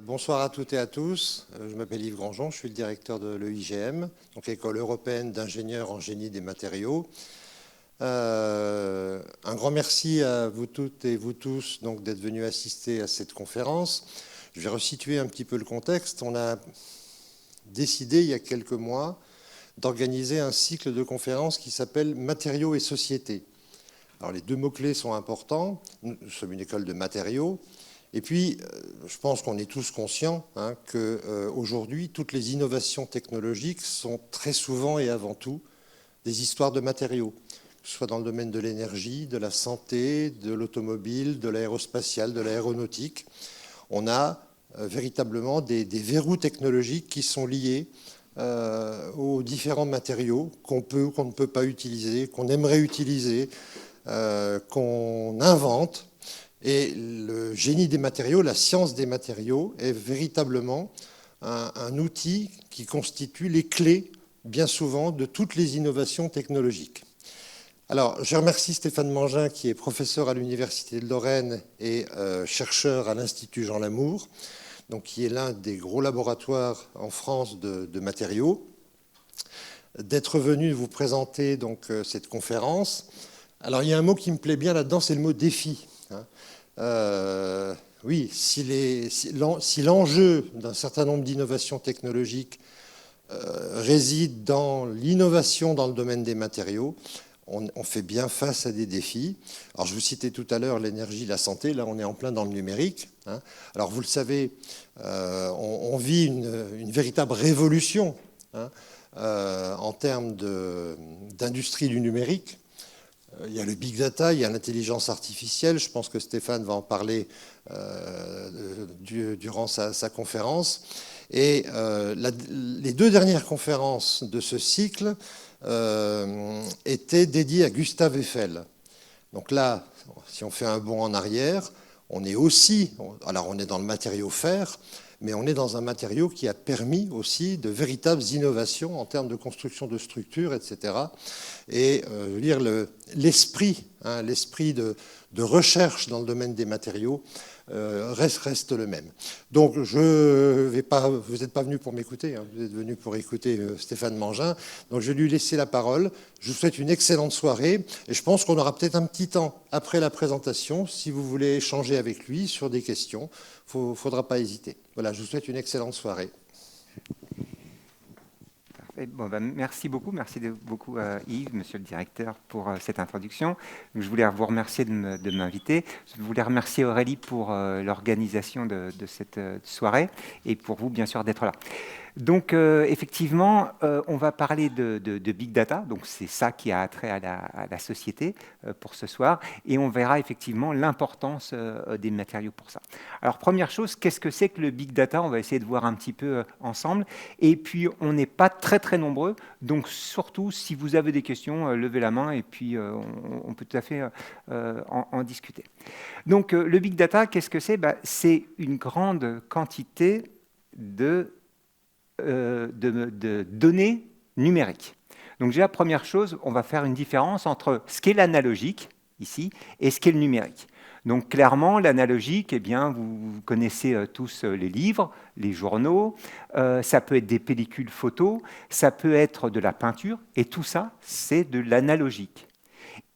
Bonsoir à toutes et à tous. Je m'appelle Yves Grandjean, je suis le directeur de l'EIGM, donc l'École européenne d'ingénieurs en génie des matériaux. Un grand merci à vous toutes et vous tous donc, d'être venus assister à cette conférence. Je vais resituer un petit peu le contexte. On a décidé il y a quelques mois d'organiser un cycle de conférences qui s'appelle Matériaux et société. Alors les deux mots-clés sont importants. Nous sommes une école de matériaux. Et puis, je pense qu'on est tous conscients qu'aujourd'hui, toutes les innovations technologiques sont très souvent et avant tout des histoires de matériaux, que ce soit dans le domaine de l'énergie, de la santé, de l'automobile, de l'aérospatiale, de l'aéronautique. On a véritablement des verrous technologiques qui sont liés aux différents matériaux qu'on ne peut pas utiliser, qu'on aimerait utiliser, qu'on invente. Et le génie des matériaux, la science des matériaux, est véritablement un outil qui constitue les clés, bien souvent, de toutes les innovations technologiques. Alors, je remercie Stéphane Mangin, qui est professeur à l'Université de Lorraine et chercheur à l'Institut Jean Lamour, donc qui est l'un des gros laboratoires en France de matériaux, d'être venu vous présenter donc, cette conférence. Alors, il y a un mot qui me plaît bien là-dedans, c'est le mot défi. Oui, si l'enjeu d'un certain nombre d'innovations technologiques réside dans l'innovation dans le domaine des matériaux, on fait bien face à des défis. Alors, je vous citais tout à l'heure l'énergie, la santé. Là, on est en plein dans le numérique. Alors, vous le savez, on vit une véritable révolution en termes d'industrie du numérique. Il y a le big data, il y a l'intelligence artificielle. Je pense que Stéphane va en parler durant sa conférence. Et les deux dernières conférences de ce cycle étaient dédiées à Gustave Eiffel. Donc là, si on fait un bond en arrière, on est dans le matériau fer, mais on est dans un matériau qui a permis aussi de véritables innovations en termes de construction de structures, etc. Et l'esprit de recherche dans le domaine des matériaux reste le même. Donc, vous n'êtes pas venu pour m'écouter, vous êtes venu pour écouter Stéphane Mangin. Donc, je vais lui laisser la parole. Je vous souhaite une excellente soirée. Et je pense qu'on aura peut-être un petit temps après la présentation, si vous voulez échanger avec lui sur des questions. Il ne faudra pas hésiter. Voilà, je vous souhaite une excellente soirée. Bon, merci beaucoup Yves, monsieur le directeur, pour cette introduction. Je voulais vous remercier de m'inviter. Je voulais remercier Aurélie pour l'organisation de cette soirée et pour vous, bien sûr, d'être là. Donc, effectivement, on va parler de Big Data. Donc, c'est ça qui a attrait à la société pour ce soir. Et on verra effectivement l'importance des matériaux pour ça. Alors, première chose, qu'est-ce que c'est que le Big Data? On va essayer de voir un petit peu ensemble. Et puis, on n'est pas très, très nombreux. Donc, surtout, si vous avez des questions, levez la main et puis on peut tout à fait en discuter. Donc, le Big Data, qu'est-ce que c'est? C'est une grande quantité de données numériques. Donc déjà, première chose, on va faire une différence entre ce qu'est l'analogique, ici, et ce qu'est le numérique. Donc clairement, l'analogique, eh bien, vous connaissez tous les livres, les journaux, ça peut être des pellicules photos, ça peut être de la peinture, et tout ça, c'est de l'analogique.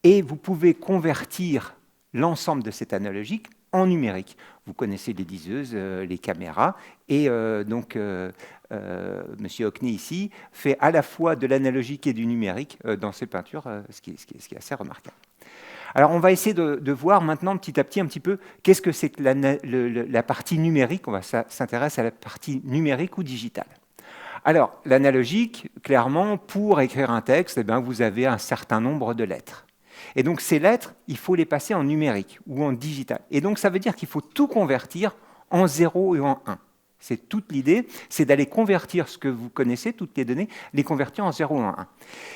Et vous pouvez convertir l'ensemble de cette analogique en numérique. Vous connaissez les liseuses, les caméras, et Monsieur Hockney ici fait à la fois de l'analogique et du numérique dans ses peintures, ce qui est assez remarquable. Alors on va essayer de voir maintenant petit à petit un petit peu qu'est-ce que c'est que la partie numérique. On va s'intéresser à la partie numérique ou digitale. Alors l'analogique, clairement, pour écrire un texte, eh bien, vous avez un certain nombre de lettres. Et donc ces lettres, il faut les passer en numérique ou en digital. Et donc ça veut dire qu'il faut tout convertir en 0 et en 1. C'est toute l'idée, c'est d'aller convertir ce que vous connaissez, toutes les données, les convertir en 0 et en 1.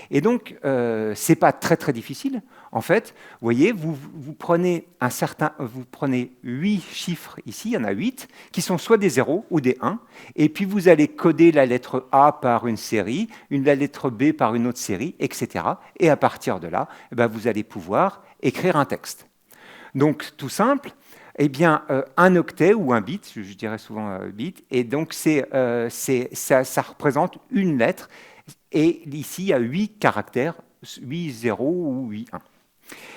Et donc, ce n'est pas très très difficile. En fait, vous voyez, vous prenez 8 chiffres ici, il y en a 8, qui sont soit des 0 ou des 1, et puis vous allez coder la lettre A par une série, la lettre B par une autre série, etc. Et à partir de là, vous allez pouvoir écrire un texte. Donc, tout simple, eh bien, un octet ou un bit, je dirais souvent bit, et donc ça représente une lettre, et ici, il y a 8 caractères, 8 0 ou 8 1.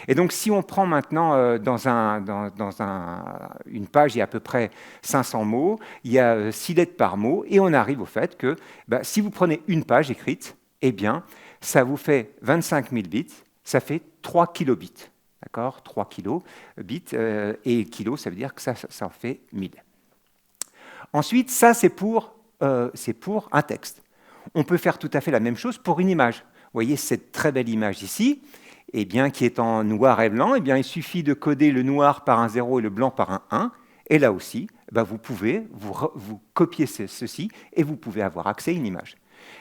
Et donc, si on prend maintenant une page, il y a à peu près 500 mots, il y a 6 lettres par mot, et on arrive au fait que si vous prenez une page écrite, eh bien, ça vous fait 25 000 bits, ça fait 3 kilobits. D'accord, 3 kilobits, et kilo, ça veut dire que ça en fait 1000. Ensuite, ça, c'est pour un texte. On peut faire tout à fait la même chose pour une image. Vous voyez cette très belle image ici, eh bien, qui est en noir et blanc. Eh bien, il suffit de coder le noir par un 0 et le blanc par un 1. Et là aussi, vous pouvez vous copier ceci et vous pouvez avoir accès à une image.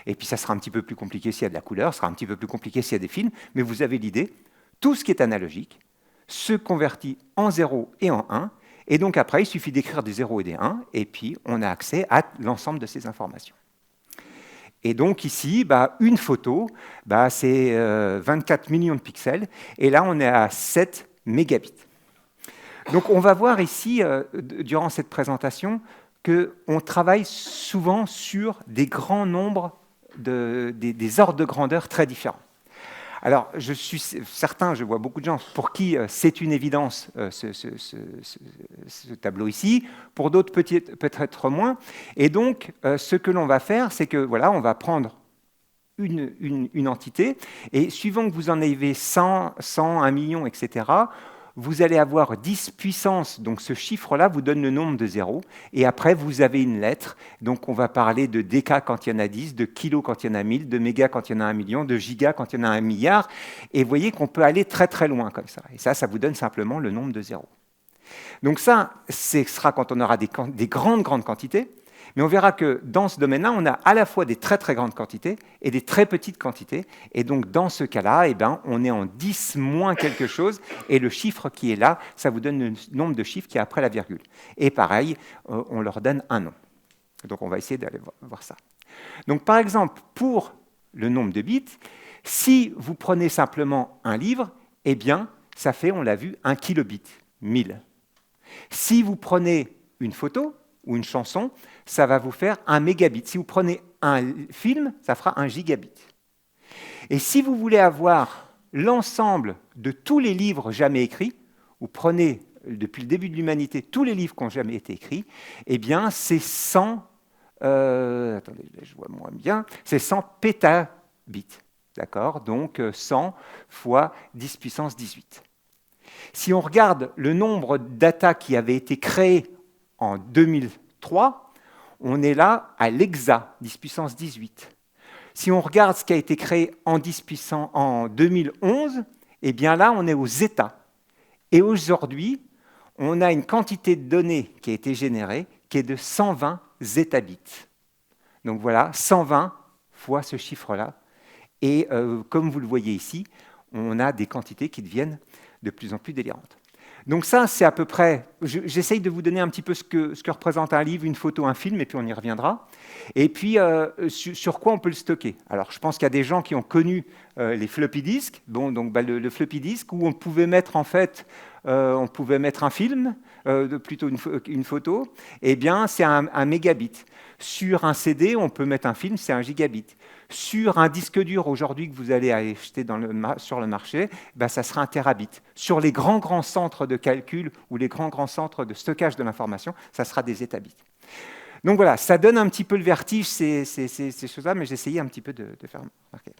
Et puis, ça sera un petit peu plus compliqué s'il y a de la couleur, ça sera un petit peu plus compliqué s'il y a des films, mais vous avez l'idée. Tout ce qui est analogique se convertit en 0 et en 1. Et donc, après, il suffit d'écrire des 0 et des 1, et puis on a accès à l'ensemble de ces informations. Et donc ici, une photo, c'est 24 millions de pixels, et là on est à 7 mégabits. Donc on va voir ici, durant cette présentation, qu'on travaille souvent sur des grands nombres, des ordres de grandeur très différents. Alors, je suis certain, je vois beaucoup de gens pour qui c'est une évidence ce tableau ici, pour d'autres peut-être moins. Et donc, ce que l'on va faire, c'est que voilà, on va prendre une entité, et suivant que vous en avez 100, 1 million, etc., vous allez avoir 10 puissance, donc ce chiffre-là vous donne le nombre de zéros, et après vous avez une lettre, donc on va parler de déca quand il y en a 10, de kilo quand il y en a 1000, de méga quand il y en a 1 million, de giga quand il y en a 1 milliard, et vous voyez qu'on peut aller très très loin comme ça, et ça vous donne simplement le nombre de zéros. Donc ça, ce sera quand on aura des grandes quantités, mais on verra que dans ce domaine-là, on a à la fois des très très grandes quantités et des très petites quantités. Et donc dans ce cas-là, on est en 10 moins quelque chose, et le chiffre qui est là, ça vous donne le nombre de chiffres qui est après la virgule. Et pareil, on leur donne un nom. Donc on va essayer d'aller voir ça. Donc par exemple, pour le nombre de bits, si vous prenez simplement un livre, eh bien, ça fait, on l'a vu, 1 kilobit, 1000. Si vous prenez une photo ou une chanson, ça va vous faire 1 mégabit. Si vous prenez un film, ça fera 1 gigabit. Et si vous voulez avoir l'ensemble de tous les livres jamais écrits, vous prenez depuis le début de l'humanité tous les livres qui n'ont jamais été écrits, eh bien c'est 100, attendez, je vois moins bien, c'est 100 pétabits. D'accord? Donc 100 fois 10 puissance 18. Si on regarde le nombre de data qui avait été créé en 2003, on est là à l'hexa, 10 puissance 18. Si on regarde ce qui a été créé en 2011, eh bien là, on est aux zeta. Et aujourd'hui, on a une quantité de données qui a été générée qui est de 120 zétabits. Donc voilà, 120 fois ce chiffre-là. Et comme vous le voyez ici, on a des quantités qui deviennent de plus en plus délirantes. Donc ça, c'est à peu près... J'essaye de vous donner un petit peu ce que représente un livre, une photo, un film, et puis on y reviendra. Et puis, sur quoi on peut le stocker. Alors, je pense qu'il y a des gens qui ont connu les floppy disks, le floppy disk, où on pouvait mettre en fait... on pouvait mettre un film, plutôt une photo, eh bien, c'est un mégabit. Sur un CD, on peut mettre un film, c'est 1 gigabit. Sur un disque dur aujourd'hui que vous allez acheter sur le marché, ça sera 1 terabit. Sur les grands centres de calcul ou les grands centres de stockage de l'information, ça sera des étabits. Donc voilà, ça donne un petit peu le vertige, ces choses-là, mais j'essayais un petit peu de faire remarquer.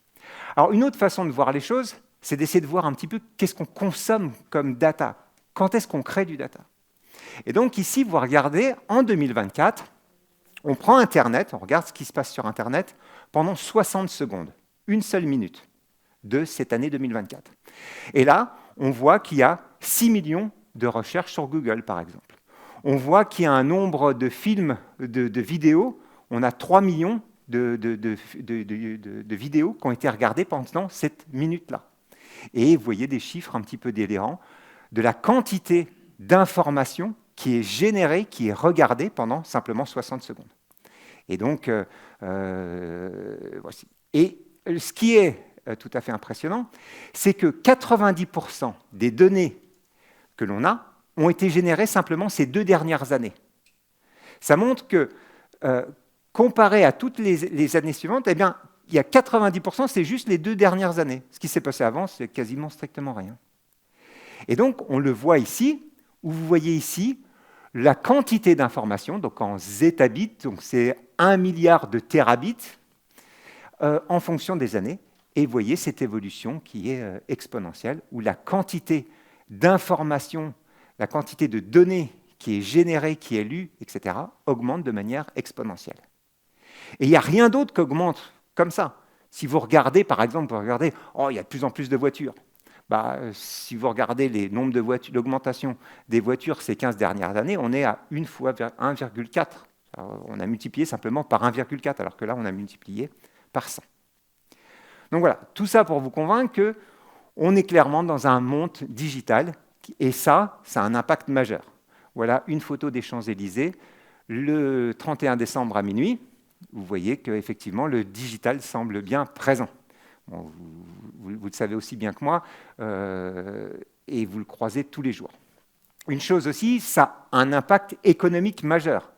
Alors, une autre façon de voir les choses, c'est d'essayer de voir un petit peu qu'est-ce qu'on consomme comme data. Quand est-ce qu'on crée du data? Et donc ici, vous regardez, en 2024, on prend Internet, on regarde ce qui se passe sur Internet pendant 60 secondes, une seule minute de cette année 2024. Et là, on voit qu'il y a 6 millions de recherches sur Google, par exemple. On voit qu'il y a un nombre de films, de vidéos, on a 3 millions de vidéos qui ont été regardées pendant cette minute-là. Et vous voyez des chiffres un petit peu délirants de la quantité d'informations qui est générée, qui est regardée pendant simplement 60 secondes. Et donc, voici. Et ce qui est tout à fait impressionnant, c'est que 90% des données que l'on a ont été générés simplement ces 2 dernières années. Ça montre que, comparé à toutes les années suivantes, eh bien, il y a 90%, c'est juste les 2 dernières années. Ce qui s'est passé avant, c'est quasiment strictement rien. Et donc, on le voit ici, où vous voyez ici la quantité d'informations, donc en zétabits, donc c'est 1 milliard de terabits, en fonction des années. Et vous voyez cette évolution qui est exponentielle, où la quantité d'informations, la quantité de données qui est générée, qui est lue, etc., augmente de manière exponentielle. Et il n'y a rien d'autre qui augmente comme ça. Si vous regardez, par exemple, vous regardez, oh, il y a de plus en plus de voitures. Si vous regardez les nombres de voitures, l'augmentation des voitures ces 15 dernières années, on est à 1 fois 1,4. On a multiplié simplement par 1,4, alors que là, on a multiplié par 100. Donc voilà, tout ça pour vous convaincre qu'on est clairement dans un monde digital, et ça a un impact majeur. Voilà une photo des Champs-Élysées, le 31 décembre à minuit. Vous voyez qu'effectivement, le digital semble bien présent. Bon, vous le savez aussi bien que moi, et vous le croisez tous les jours. Une chose aussi, ça a un impact économique majeur.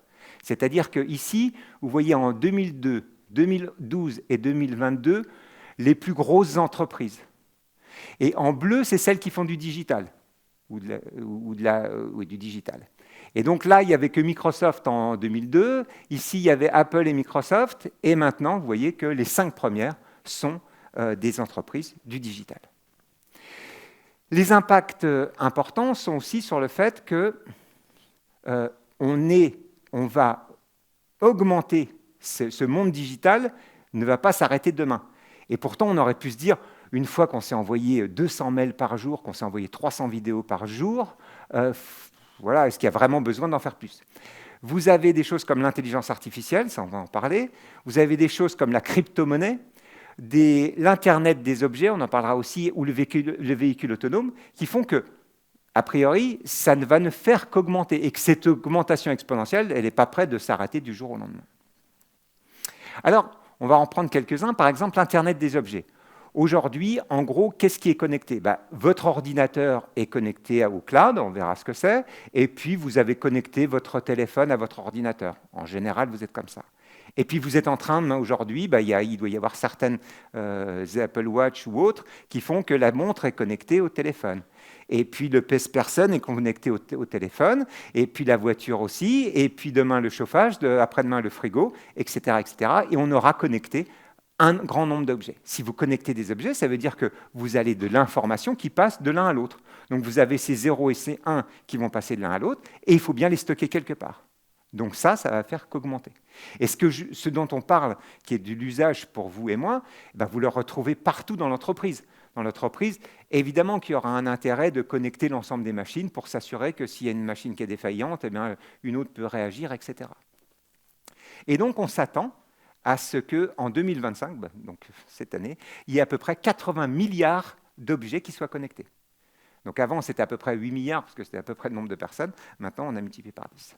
C'est-à-dire qu'ici, vous voyez en 2002, 2012 et 2022, les plus grosses entreprises. Et en bleu, c'est celles qui font du digital, ou du digital. Et donc là, il n'y avait que Microsoft en 2002, ici, il y avait Apple et Microsoft, et maintenant, vous voyez que les 5 premières sont des entreprises du digital. Les impacts importants sont aussi sur le fait que on va augmenter ce monde digital, ne va pas s'arrêter demain. Et pourtant, on aurait pu se dire, une fois qu'on s'est envoyé 200 mails par jour, qu'on s'est envoyé 300 vidéos par jour, voilà, est-ce qu'il y a vraiment besoin d'en faire plus? Vous avez des choses comme l'intelligence artificielle, ça on va en parler. Vous avez des choses comme la crypto-monnaie, l'Internet des objets, on en parlera aussi, ou le véhicule autonome, qui font que, a priori, ça ne va ne faire qu'augmenter, et que cette augmentation exponentielle, elle n'est pas prête de s'arrêter du jour au lendemain. Alors, on va en prendre quelques-uns, par exemple l'Internet des objets. Aujourd'hui, en gros, qu'est-ce qui est connecté? Votre ordinateur est connecté au cloud, on verra ce que c'est, et puis vous avez connecté votre téléphone à votre ordinateur. En général, vous êtes comme ça. Et puis vous êtes en train, aujourd'hui, il doit y avoir certaines Apple Watch ou autres qui font que la montre est connectée au téléphone. Et puis le personne est connecté au téléphone, et puis la voiture aussi, et puis demain le chauffage, après-demain le frigo, etc., etc. Et on aura connecté un grand nombre d'objets. Si vous connectez des objets, ça veut dire que vous avez de l'information qui passe de l'un à l'autre. Donc vous avez ces 0 et ces 1 qui vont passer de l'un à l'autre, et il faut bien les stocker quelque part. Donc ça va faire qu'augmenter. Et ce dont on parle, qui est de l'usage pour vous et moi, vous le retrouvez partout dans l'entreprise. Dans l'entreprise, évidemment qu'il y aura un intérêt de connecter l'ensemble des machines pour s'assurer que s'il y a une machine qui est défaillante, une autre peut réagir, etc. Et donc on s'attend à ce qu'en 2025, donc cette année, il y ait à peu près 80 milliards d'objets qui soient connectés. Donc avant, c'était à peu près 8 milliards, parce que c'était à peu près le nombre de personnes. Maintenant, on a multiplié par 10.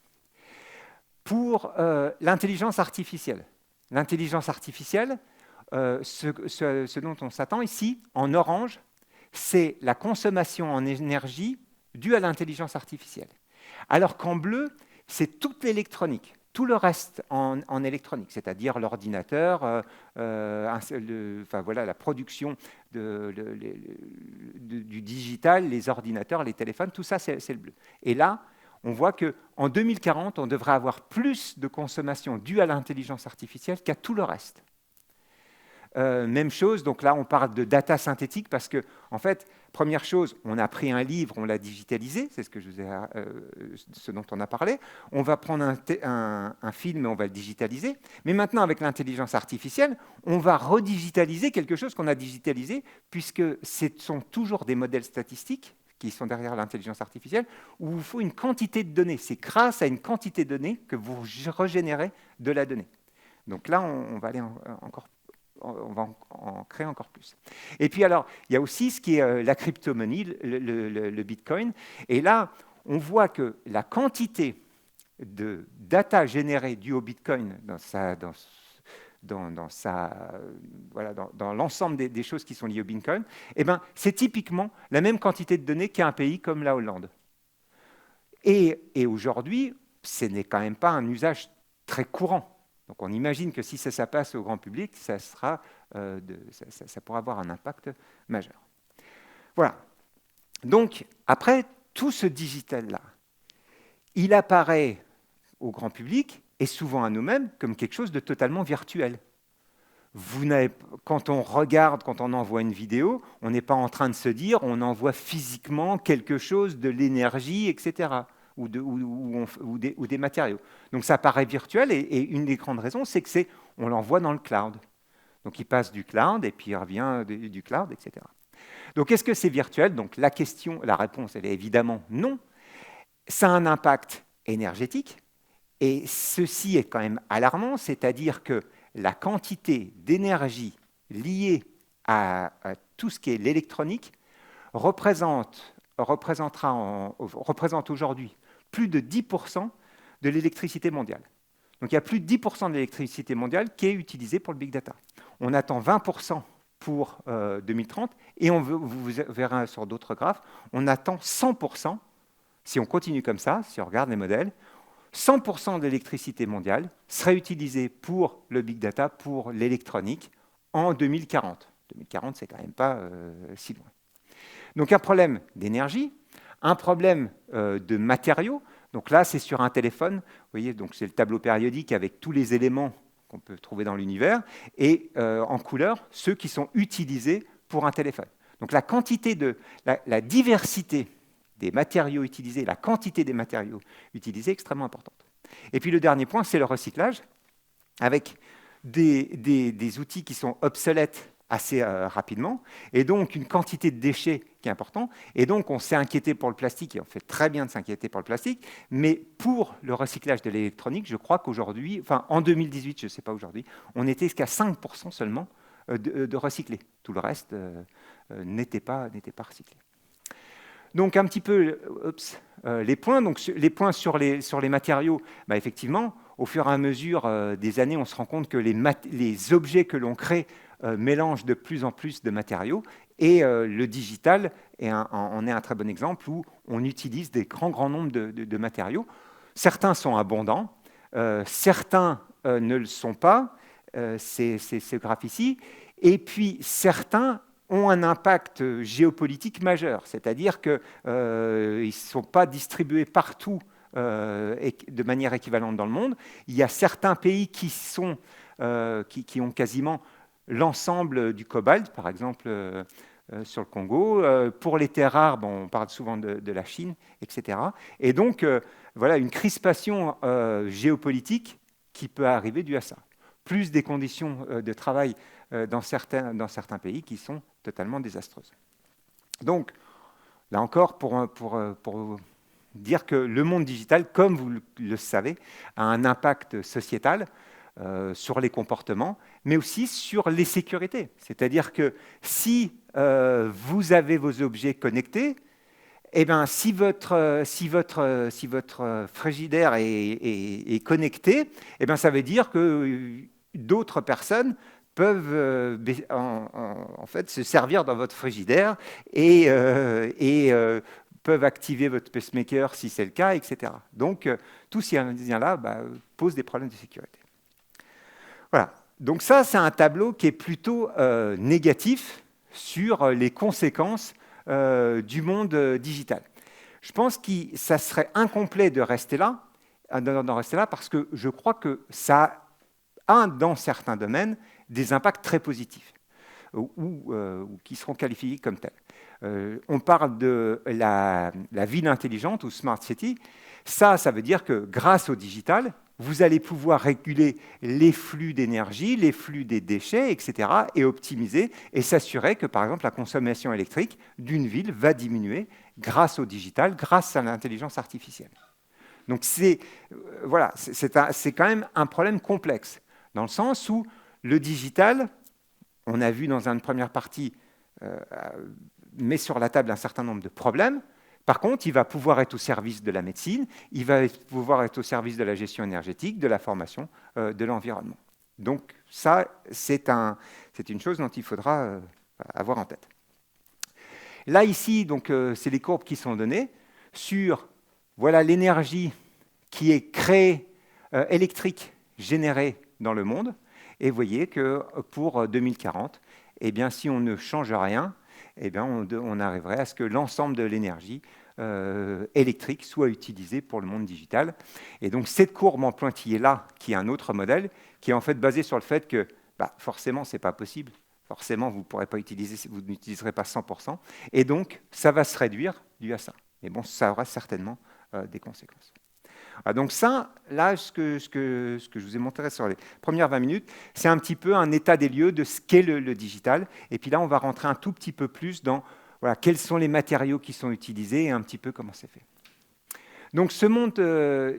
Pour l'intelligence artificielle. L'intelligence artificielle, ce dont on s'attend ici, en orange, c'est la consommation en énergie due à l'intelligence artificielle. Alors qu'en bleu, c'est toute l'électronique. Tout le reste en électronique, c'est-à-dire l'ordinateur, la production du digital, les ordinateurs, les téléphones, tout ça, c'est le bleu. Et là, on voit qu'en 2040, on devrait avoir plus de consommation due à l'intelligence artificielle qu'à tout le reste. Même chose, donc là on parle de data synthétique parce que, en fait, première chose, on a pris un livre, on l'a digitalisé, c'est ce dont on a parlé. On va prendre un film et on va le digitaliser. Mais maintenant, avec l'intelligence artificielle, on va redigitaliser quelque chose qu'on a digitalisé, puisque ce sont toujours des modèles statistiques qui sont derrière l'intelligence artificielle, où il faut une quantité de données. C'est grâce à une quantité de données que vous régénérez de la donnée. Donc là, on va aller encore plus. On va en créer encore plus. Et puis alors, il y a aussi ce qui est la crypto-monnaie, le Bitcoin. Et là, on voit que la quantité de data générée due au Bitcoin dans l'ensemble des choses qui sont liées au Bitcoin, c'est typiquement la même quantité de données qu'un pays comme la Hollande. Et aujourd'hui, ce n'est quand même pas un usage très courant. Donc on imagine que si ça passe au grand public, ça pourra avoir un impact majeur. Voilà. Donc après, tout ce digital-là, il apparaît au grand public et souvent à nous-mêmes comme quelque chose de totalement virtuel. Quand on regarde, quand on envoie une vidéo, on n'est pas en train de se dire on envoie physiquement quelque chose, de l'énergie, etc., ou des matériaux. Donc ça paraît virtuel, et une des grandes raisons, c'est qu'on l'envoie dans le cloud. Donc il passe du cloud, et puis il revient du cloud, etc. Donc est-ce que c'est virtuel? Donc la réponse, elle est évidemment non. Ça a un impact énergétique, et ceci est quand même alarmant, c'est-à-dire que la quantité d'énergie liée à tout ce qui est l'électronique représente aujourd'hui plus de 10% de l'électricité mondiale. Donc il y a plus de 10% de l'électricité mondiale qui est utilisée pour le big data. On attend 20% pour 2030, et vous verrez sur d'autres graphes, on attend 100%, si on continue comme ça, si on regarde les modèles, 100% de l'électricité mondiale serait utilisée pour le big data, pour l'électronique, en 2040. 2040, c'est quand même pas si loin. Donc un problème d'énergie, un problème de matériaux. Donc là, c'est sur un téléphone. Vous voyez, donc c'est le tableau périodique avec tous les éléments qu'on peut trouver dans l'univers, et en couleur, ceux qui sont utilisés pour un téléphone. Donc la diversité des matériaux utilisés, la quantité des matériaux utilisés est extrêmement importante. Et puis le dernier point, c'est le recyclage, avec des outils qui sont obsolètes assez rapidement, et donc une quantité de déchets qui est importante. Et donc on s'est inquiété pour le plastique, et on fait très bien de s'inquiéter pour le plastique, mais pour le recyclage de l'électronique, je crois qu'aujourd'hui, enfin en 2018, je ne sais pas aujourd'hui, on était jusqu'à 5% seulement de recyclés. Tout le reste n'était pas recyclé. Donc un petit peu les points. Donc les points sur les matériaux, bah, effectivement, au fur et à mesure des années, on se rend compte que les objets que l'on crée mélangent de plus en plus de matériaux, et le digital en est un très bon exemple où on utilise des grands nombres de matériaux. Certains sont abondants, certains ne le sont pas, c'est ce graphe ici, et puis certains ont un impact géopolitique majeur, c'est-à-dire qu'ils ne sont pas distribués partout de manière équivalente dans le monde. Il y a certains pays qui ont quasiment l'ensemble du cobalt, par exemple sur le Congo. Pour les terres rares, bon, on parle souvent de la Chine, etc. Et donc, voilà une crispation géopolitique qui peut arriver due à ça. Plus des conditions de travail dans certains pays qui sont totalement désastreuses. Donc, là encore, pour dire que le monde digital, comme vous le savez, a un impact sociétal sur les comportements, mais aussi sur les sécurités. C'est-à-dire que si vous avez vos objets connectés, eh bien, si votre frigidaire est connecté, eh bien, ça veut dire que d'autres personnes peuvent en fait se servir dans votre frigidaire et peuvent activer votre pacemaker si c'est le cas, etc. Donc, tout ce lien-là pose des problèmes de sécurité. Voilà. Donc ça, c'est un tableau qui est plutôt négatif sur les conséquences du monde digital. Je pense que ça serait incomplet de rester là, parce que je crois que ça a, dans certains domaines, des impacts très positifs, ou qui seront qualifiés comme tels. On parle de la ville intelligente ou smart city. Ça veut dire que grâce au digital, vous allez pouvoir réguler les flux d'énergie, les flux des déchets, etc., et optimiser et s'assurer que, par exemple, la consommation électrique d'une ville va diminuer grâce au digital, grâce à l'intelligence artificielle. Donc c'est quand même un problème complexe, dans le sens où le digital, on a vu dans une première partie, met sur la table un certain nombre de problèmes. Par contre, il va pouvoir être au service de la médecine, il va pouvoir être au service de la gestion énergétique, de la formation, de l'environnement. Donc ça, c'est une chose dont il faudra avoir en tête. Là, ici, c'est les courbes qui sont données sur voilà l'énergie qui est créée, électrique, générée dans le monde. Et vous voyez que pour 2040, eh bien, si on ne change rien, eh bien, on arriverait à ce que l'ensemble de l'énergie électrique soit utilisée pour le monde digital. Et donc cette courbe en pointillé-là, qui est un autre modèle, qui est en fait basé sur le fait que forcément, ce n'est pas possible. Forcément, vous n'utiliserez pas 100%. Et donc, ça va se réduire dû à ça. Mais bon, ça aura certainement des conséquences. Donc ça, là, ce que je vous ai montré sur les premières 20 minutes, c'est un petit peu un état des lieux de ce qu'est le digital. Et puis là, on va rentrer un tout petit peu plus dans quels sont les matériaux qui sont utilisés et un petit peu comment c'est fait. Donc ce monde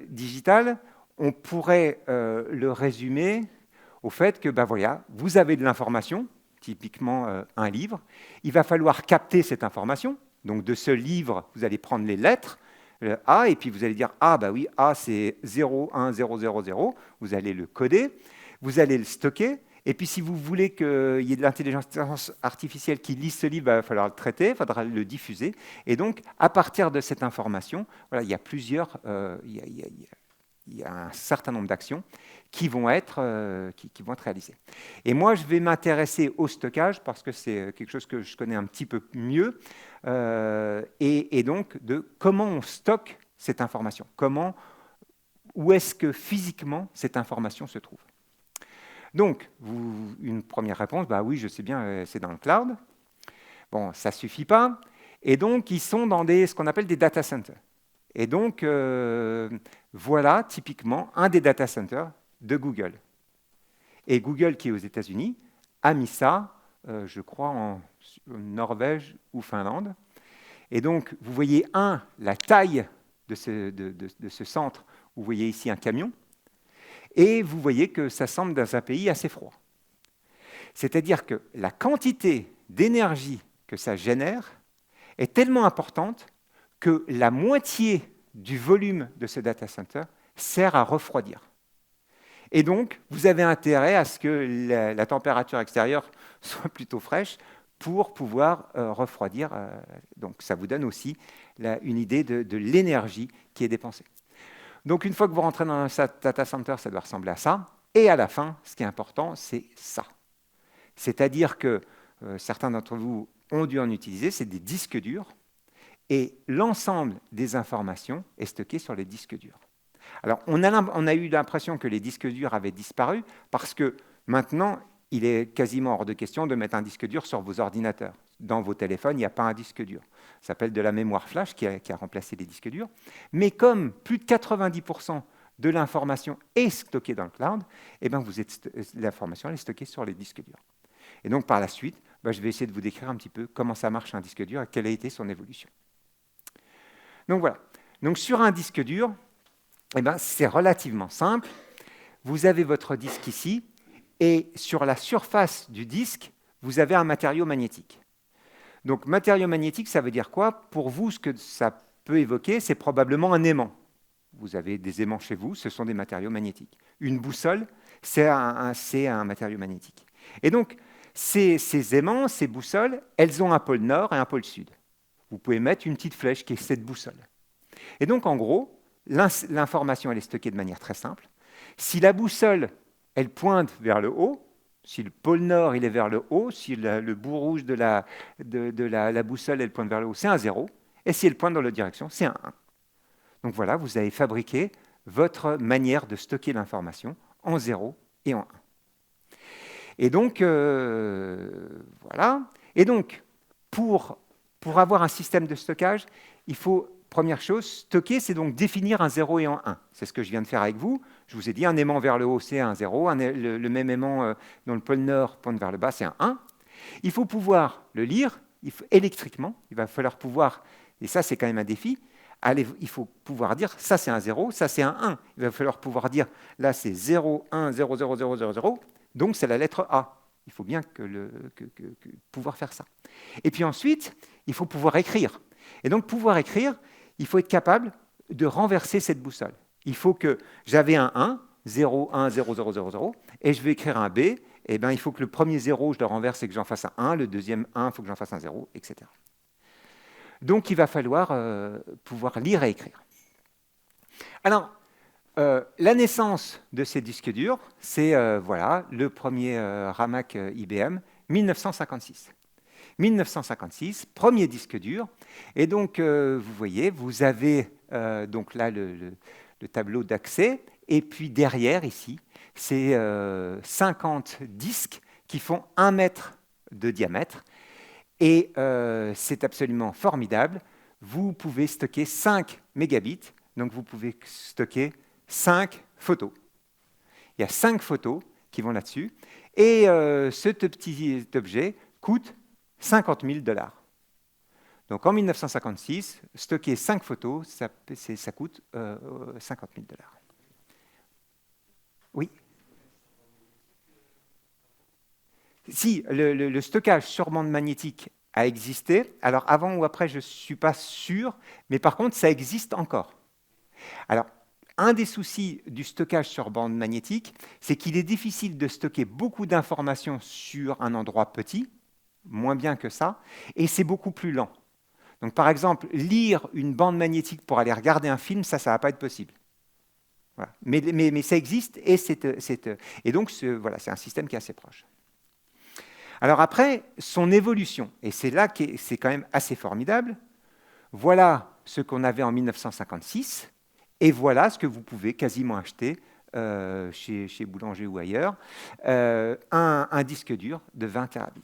digital, on pourrait le résumer au fait que vous avez de l'information, typiquement un livre. Il va falloir capter cette information. Donc de ce livre, vous allez prendre les lettres, le A, et puis vous allez dire, oui, A c'est 0, 1, 0, 0, 0. Vous allez le coder, vous allez le stocker, et puis si vous voulez qu'il y ait de l'intelligence artificielle qui lise ce livre, il va falloir le traiter, il faudra le diffuser. Et donc, à partir de cette information, il y a il y a un certain nombre d'actions qui vont être réalisées. Et moi, je vais m'intéresser au stockage parce que c'est quelque chose que je connais un petit peu mieux, et donc de comment on stocke cette information, où est-ce que physiquement cette information se trouve. Donc, une première réponse, oui, je sais bien, c'est dans le cloud. Bon, ça ne suffit pas. Et donc, ils sont dans ce qu'on appelle des data centers. Et donc, voilà typiquement un des data centers de Google. Et Google, qui est aux États-Unis, a mis ça, je crois, en Norvège ou Finlande. Et donc, vous voyez, la taille de ce centre. Vous voyez ici un camion. Et vous voyez que ça semble dans un pays assez froid. C'est-à-dire que la quantité d'énergie que ça génère est tellement importante que la moitié du volume de ce data center sert à refroidir. Et donc, vous avez intérêt à ce que la température extérieure soit plutôt fraîche pour pouvoir refroidir. Donc, ça vous donne aussi une idée de l'énergie qui est dépensée. Donc, une fois que vous rentrez dans un data center, ça doit ressembler à ça. Et à la fin, ce qui est important, c'est ça. C'est-à-dire que certains d'entre vous ont dû en utiliser, c'est des disques durs. Et l'ensemble des informations est stocké sur les disques durs. Alors, on a eu l'impression que les disques durs avaient disparu parce que maintenant, il est quasiment hors de question de mettre un disque dur sur vos ordinateurs. Dans vos téléphones, il n'y a pas un disque dur. Ça s'appelle de la mémoire flash qui a remplacé les disques durs. Mais comme plus de 90% de l'information est stockée dans le cloud, l'information est stockée sur les disques durs. Et donc, par la suite, je vais essayer de vous décrire un petit peu comment ça marche un disque dur et quelle a été son évolution. Donc voilà. Donc sur un disque dur, c'est relativement simple. Vous avez votre disque ici, et sur la surface du disque, vous avez un matériau magnétique. Donc matériau magnétique, ça veut dire quoi? Pour vous, ce que ça peut évoquer, c'est probablement un aimant. Vous avez des aimants chez vous, ce sont des matériaux magnétiques. Une boussole, c'est un matériau magnétique. Et donc, ces aimants, ces boussoles, elles ont un pôle nord et un pôle sud. Vous pouvez mettre une petite flèche qui est cette boussole. Et donc, en gros, l'information, elle est stockée de manière très simple. Si la boussole, elle pointe vers le haut, si le pôle nord, il est vers le haut, si le bout rouge de la boussole, elle pointe vers le haut, c'est un 0. Et si elle pointe dans l'autre direction, c'est un 1. Donc voilà, vous avez fabriqué votre manière de stocker l'information en 0 et en 1. Et donc, voilà. Et donc, pour avoir un système de stockage, il faut, première chose, stocker, c'est donc définir un 0 et un 1. C'est ce que je viens de faire avec vous. Je vous ai dit, un aimant vers le haut, c'est un 0. Le même aimant dans le pôle nord pointe vers le bas, c'est un 1. Il faut pouvoir le lire électriquement. Il va falloir pouvoir, et ça c'est quand même un défi, il faut pouvoir dire, ça c'est un 0, ça c'est un 1. Il va falloir pouvoir dire, là c'est 0, 1, 0, 0, 0, 0, 0. Donc c'est la lettre A. Il faut bien pouvoir faire ça. Et puis ensuite, il faut pouvoir écrire. Et donc pouvoir écrire, il faut être capable de renverser cette boussole. Il faut que j'avais un 1, 0, 1, 0, 0, 0, 0, et je vais écrire un B, et il faut que le premier 0, je le renverse et que j'en fasse un 1, le deuxième 1, il faut que j'en fasse un 0, etc. Donc il va falloir pouvoir lire et écrire. Alors, la naissance de ces disques durs, c'est voilà, le premier Ramac IBM, 1956. 1956, premier disque dur. Et donc, vous voyez, vous avez donc là le tableau d'accès. Et puis derrière, ici, c'est 50 disques qui font 1 mètre de diamètre. Et c'est absolument formidable. Vous pouvez stocker 5 mégabits. Donc, vous pouvez stocker 5 photos. Il y a 5 photos qui vont là-dessus. Et ce petit objet coûte 50 000 $. Donc en 1956, stocker 5 photos, ça coûte 50 000 $. Oui. Si, le stockage sur bande magnétique a existé. Alors avant ou après, je ne suis pas sûr, mais par contre, ça existe encore. Alors, un des soucis du stockage sur bande magnétique, c'est qu'il est difficile de stocker beaucoup d'informations sur un endroit petit, moins bien que ça, et c'est beaucoup plus lent. Donc, par exemple, lire une bande magnétique pour aller regarder un film, ça ne va pas être possible. Voilà. Mais ça existe, et donc voilà, c'est un système qui est assez proche. Alors après, son évolution, et c'est là que c'est quand même assez formidable, voilà ce qu'on avait en 1956, et voilà ce que vous pouvez quasiment acheter chez Boulanger ou ailleurs, un disque dur de 20 terabits.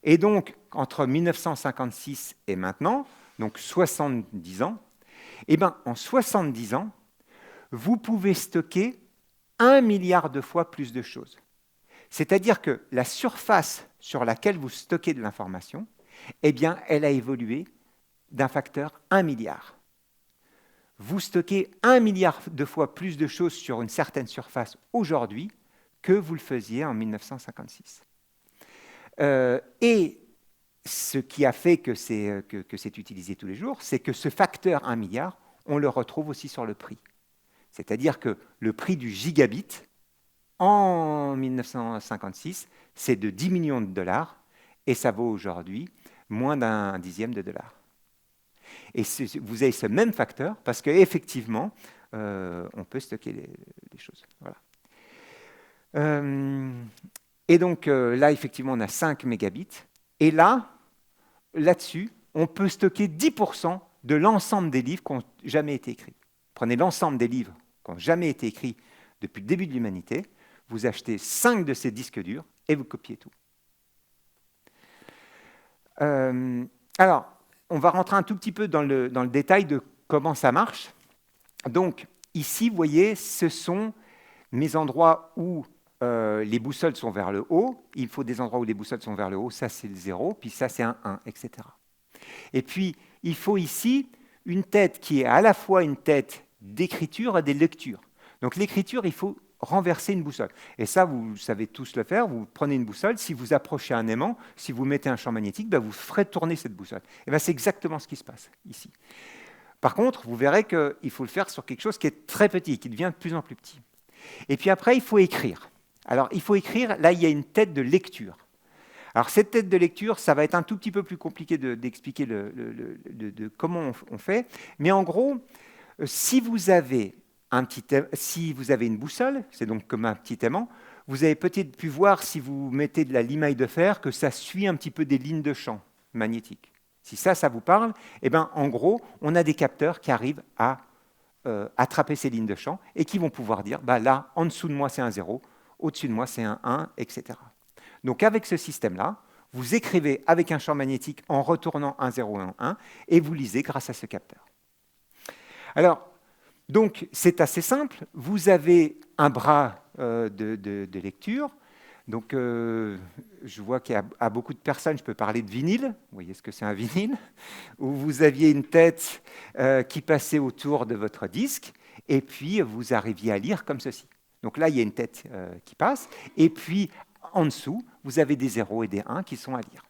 Et donc, entre 1956 et maintenant, donc 70 ans, eh ben, en 70 ans, vous pouvez stocker 1 milliard de fois plus de choses. C'est-à-dire que la surface sur laquelle vous stockez de l'information, eh bien, elle a évolué d'un facteur 1 milliard. Vous stockez 1 milliard de fois plus de choses sur une certaine surface aujourd'hui que vous le faisiez en 1956. Et ce qui a fait que c'est utilisé tous les jours, c'est que ce facteur 1 milliard, on le retrouve aussi sur le prix. C'est-à-dire que le prix du gigabit, en 1956, c'est de 10 millions de dollars, et ça vaut aujourd'hui moins d'un dixième de dollar. Et vous avez ce même facteur, parce qu'effectivement, on peut stocker les choses. Voilà. Et donc là, effectivement, on a 5 mégabits. Et là-dessus, on peut stocker 10% de l'ensemble des livres qui n'ont jamais été écrits. Prenez l'ensemble des livres qui n'ont jamais été écrits depuis le début de l'humanité, vous achetez 5 de ces disques durs et vous copiez tout. Alors, on va rentrer un tout petit peu dans le détail de comment ça marche. Donc, ici, vous voyez, ce sont mes endroits où les boussoles sont vers le haut. Il faut des endroits où les boussoles sont vers le haut. Ça, c'est le 0, puis ça, c'est un 1, etc. Et puis, il faut ici une tête qui est à la fois une tête d'écriture et de lecture. Donc, l'écriture, il faut renverser une boussole. Et ça, vous savez tous le faire. Vous prenez une boussole, si vous approchez un aimant, si vous mettez un champ magnétique, ben, vous ferez tourner cette boussole. Et ben, c'est exactement ce qui se passe ici. Par contre, vous verrez qu'il faut le faire sur quelque chose qui est très petit, qui devient de plus en plus petit. Et puis après, il faut écrire. Alors, il faut écrire, là, il y a une tête de lecture. Alors, cette tête de lecture, ça va être un tout petit peu plus compliqué d'expliquer de comment on fait. Mais en gros, si vous avez une boussole, c'est donc comme un petit aimant, vous avez peut-être pu voir, si vous mettez de la limaille de fer, que ça suit un petit peu des lignes de champ magnétiques. Si ça vous parle, eh ben, en gros, on a des capteurs qui arrivent à attraper ces lignes de champ et qui vont pouvoir dire, bah, là, en dessous de moi, c'est un 0, au-dessus de moi, c'est un 1, etc. Donc, avec ce système-là, vous écrivez avec un champ magnétique en retournant un 0 et un 1, et vous lisez grâce à ce capteur. Alors, donc, c'est assez simple. Vous avez un bras de lecture. Donc, je vois qu'à beaucoup de personnes, je peux parler de vinyle. Vous voyez ce que c'est un vinyle, où vous aviez une tête qui passait autour de votre disque, et puis vous arriviez à lire comme ceci. Donc là, il y a une tête qui passe, et puis en dessous, vous avez des 0 et des 1 qui sont à lire.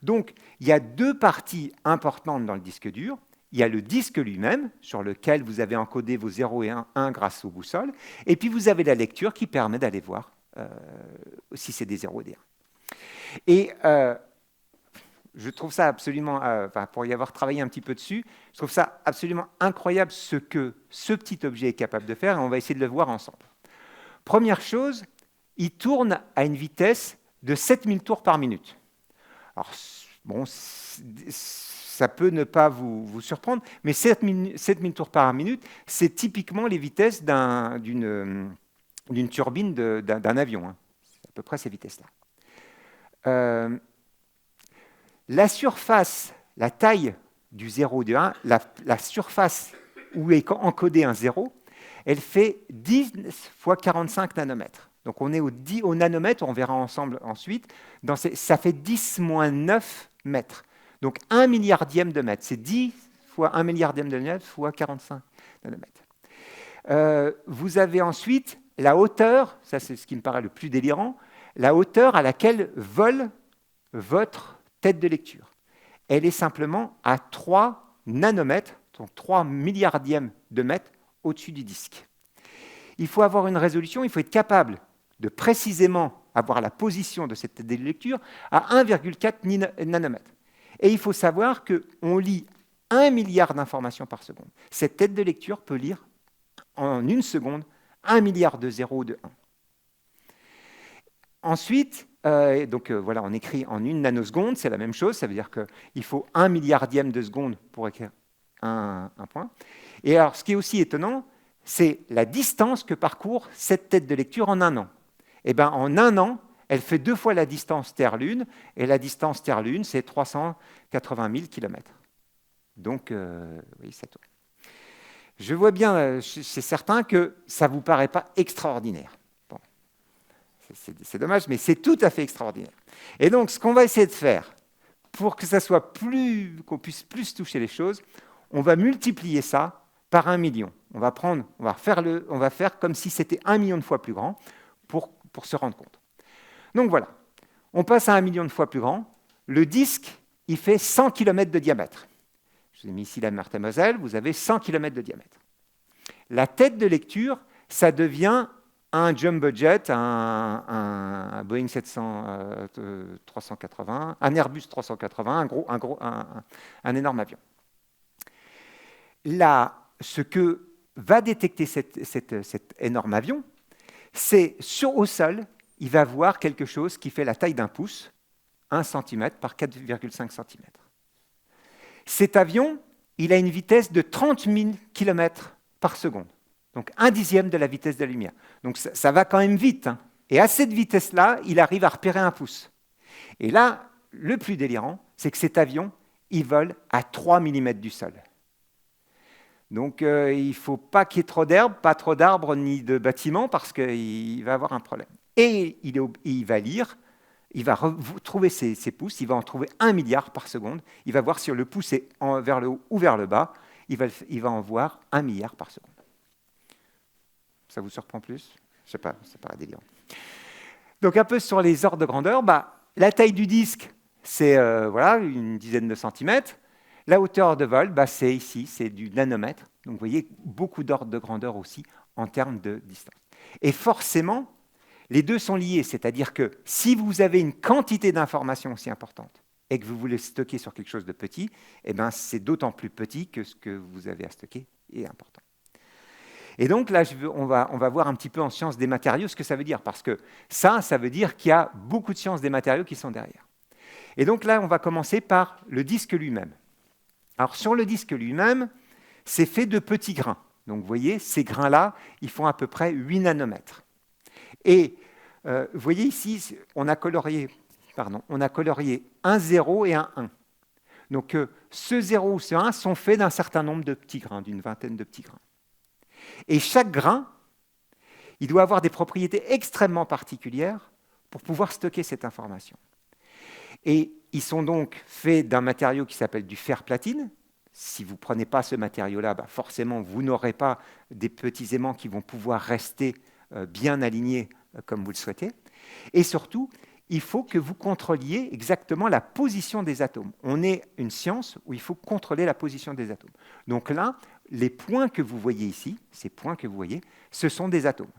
Donc, il y a deux parties importantes dans le disque dur. Il y a le disque lui-même, sur lequel vous avez encodé vos 0 et 1 grâce aux boussoles, et puis vous avez la lecture qui permet d'aller voir si c'est des 0 et des 1. Et je trouve ça absolument, pour y avoir travaillé un petit peu dessus, je trouve ça absolument incroyable ce que ce petit objet est capable de faire, et on va essayer de le voir ensemble. Première chose, il tourne à une vitesse de 7000 tours par minute. Alors, bon, ça peut ne pas vous surprendre, mais 7000 tours par minute, c'est typiquement les vitesses d'une turbine d'un avion. Hein. C'est à peu près ces vitesses-là. La surface, la taille du 0 et du 1, la surface où est encodé un 0, elle fait 10 fois 45 nanomètres. Donc on est au nanomètre, on verra ensemble ensuite, ça fait 10 moins 9 mètres. Donc 1 milliardième de mètre, c'est 10 fois 1 milliardième de mètre fois 45 nanomètres. Vous avez ensuite la hauteur, ça c'est ce qui me paraît le plus délirant, la hauteur à laquelle vole votre tête de lecture. Elle est simplement à 3 nanomètres, donc 3 milliardièmes de mètre au-dessus du disque. Il faut avoir une résolution, il faut être capable de précisément avoir la position de cette tête de lecture à 1,4 nanomètres. Et il faut savoir qu'on lit 1 milliard d'informations par seconde. Cette tête de lecture peut lire en une seconde 1 milliard de 0 ou de 1. Ensuite, voilà, on écrit en 1 nanoseconde, c'est la même chose, ça veut dire qu'il faut 1 milliardième de seconde pour écrire un point. Et alors, ce qui est aussi étonnant, c'est la distance que parcourt cette tête de lecture en un an. Eh bien, en un an, elle fait 2 fois la distance Terre-Lune, et la distance Terre-Lune, c'est 380 000 km. Donc, oui, ça tourne. Je vois bien, c'est certain que ça ne vous paraît pas extraordinaire. Bon. C'est dommage, mais c'est tout à fait extraordinaire. Et donc, ce qu'on va essayer de faire, pour que ça soit qu'on puisse plus toucher les choses, on va multiplier ça par 1 million. On va faire comme si c'était 1 million de fois plus grand pour se rendre compte. Donc voilà, on passe à 1 million de fois plus grand. Le disque, il fait 100 km de diamètre. Je vous ai mis ici la Meurthe-et-Moselle, vous avez 100 km de diamètre. La tête de lecture, ça devient un jumbo jet, un Boeing 380, un Airbus 380, un énorme avion. Là, ce que va détecter cet énorme avion, c'est au sol, il va voir quelque chose qui fait la taille d'un pouce, 1 cm par 4,5 cm. Cet avion, il a une vitesse de 30 000 km par seconde, donc 1/10 de la vitesse de la lumière. Donc ça va quand même vite. Hein. Et à cette vitesse-là, il arrive à repérer un pouce. Et là, le plus délirant, c'est que cet avion, il vole à 3 mm du sol. Donc il ne faut pas qu'il y ait trop d'herbe, pas trop d'arbres ni de bâtiments, parce qu'il va avoir un problème. Et il va lire, il va trouver ses pouces, il va en trouver 1 milliard par seconde, il va voir si le pouce est vers le haut ou vers le bas, il va en voir 1 milliard par seconde. Ça vous surprend plus? Je ne sais pas, ça paraît délirant. Donc un peu sur les ordres de grandeur, la taille du disque, c'est une dizaine de centimètres. La hauteur de vol, c'est ici, c'est du nanomètre. Donc vous voyez, beaucoup d'ordres de grandeur aussi en termes de distance. Et forcément, les deux sont liés, c'est-à-dire que si vous avez une quantité d'informations aussi importante et que vous voulez stocker sur quelque chose de petit, c'est d'autant plus petit que ce que vous avez à stocker est important. Et donc là, on va voir un petit peu en sciences des matériaux ce que ça veut dire, parce que ça veut dire qu'il y a beaucoup de sciences des matériaux qui sont derrière. Et donc là, on va commencer par le disque lui-même. Alors sur le disque lui-même, c'est fait de petits grains. Donc vous voyez, ces grains-là, ils font à peu près 8 nanomètres. Et vous voyez ici, on a colorié un 0 et un 1. Donc ce 0 ou ce 1 sont faits d'un certain nombre de petits grains, d'une vingtaine de petits grains. Et chaque grain, il doit avoir des propriétés extrêmement particulières pour pouvoir stocker cette information. Et ils sont donc faits d'un matériau qui s'appelle du fer-platine. Si vous ne prenez pas ce matériau-là, forcément, vous n'aurez pas des petits aimants qui vont pouvoir rester bien alignés comme vous le souhaitez. Et surtout, il faut que vous contrôliez exactement la position des atomes. On est une science où il faut contrôler la position des atomes. Donc là, les points que vous voyez ici, ces points que vous voyez, ce sont des atomes.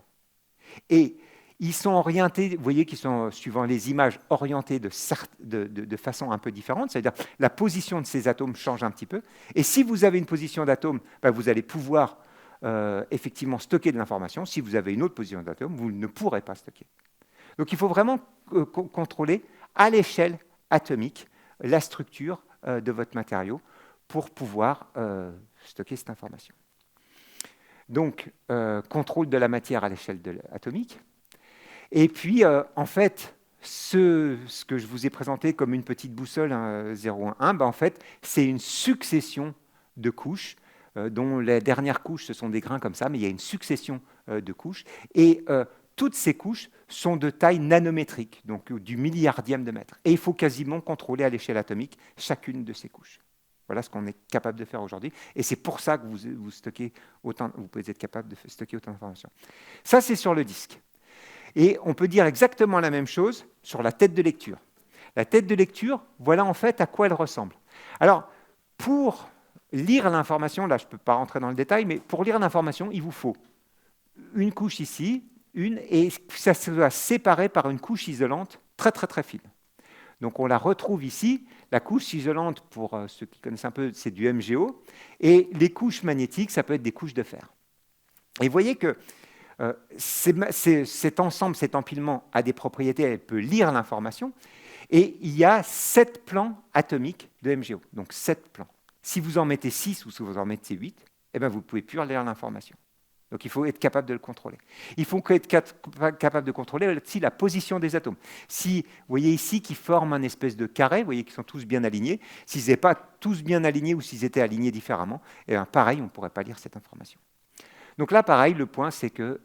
Et Ils sont orientés, vous voyez qu'ils sont, suivant les images, orientés de façon un peu différente, c'est-à-dire la position de ces atomes change un petit peu. Et si vous avez une position d'atome, ben, vous allez pouvoir effectivement stocker de l'information. Si vous avez une autre position d'atome, vous ne pourrez pas stocker. Donc il faut vraiment contrôler à l'échelle atomique la structure de votre matériau pour pouvoir stocker cette information. Donc, contrôle de la matière à l'échelle atomique. Et puis, en fait, ce que je vous ai présenté comme une petite boussole 0,1, ben, en fait, c'est une succession de couches, dont les dernières couches, ce sont des grains comme ça, mais il y a une succession de couches. Et toutes ces couches sont de taille nanométrique, donc du milliardième de mètre. Et il faut quasiment contrôler à l'échelle atomique chacune de ces couches. Voilà ce qu'on est capable de faire aujourd'hui. Et c'est pour ça que vous stockez autant, vous pouvez être capable de stocker autant d'informations. Ça, c'est sur le disque. Et on peut dire exactement la même chose sur la tête de lecture. La tête de lecture, voilà en fait à quoi elle ressemble. Alors, pour lire l'information, là je ne peux pas rentrer dans le détail, mais pour lire l'information, il vous faut une couche ici, et ça se séparer par une couche isolante très très très fine. Donc on la retrouve ici. La couche isolante, pour ceux qui connaissent un peu, c'est du MgO. Et les couches magnétiques, ça peut être des couches de fer. Et vous voyez que cet ensemble, cet empilement a des propriétés, elle peut lire l'information. Et il y a 7 plans atomiques de MgO. Donc 7 plans. Si vous en mettez 6 ou si vous en mettez 8, eh bien vous ne pouvez plus lire l'information. Donc il faut être capable de le contrôler. Il faut être capable de contrôler aussi la position des atomes. Si vous voyez ici qu'ils forment un espèce de carré, vous voyez qu'ils sont tous bien alignés, s'ils n'étaient pas tous bien alignés ou s'ils étaient alignés différemment, eh bien, pareil, on ne pourrait pas lire cette information. Donc là, pareil, le point, c'est que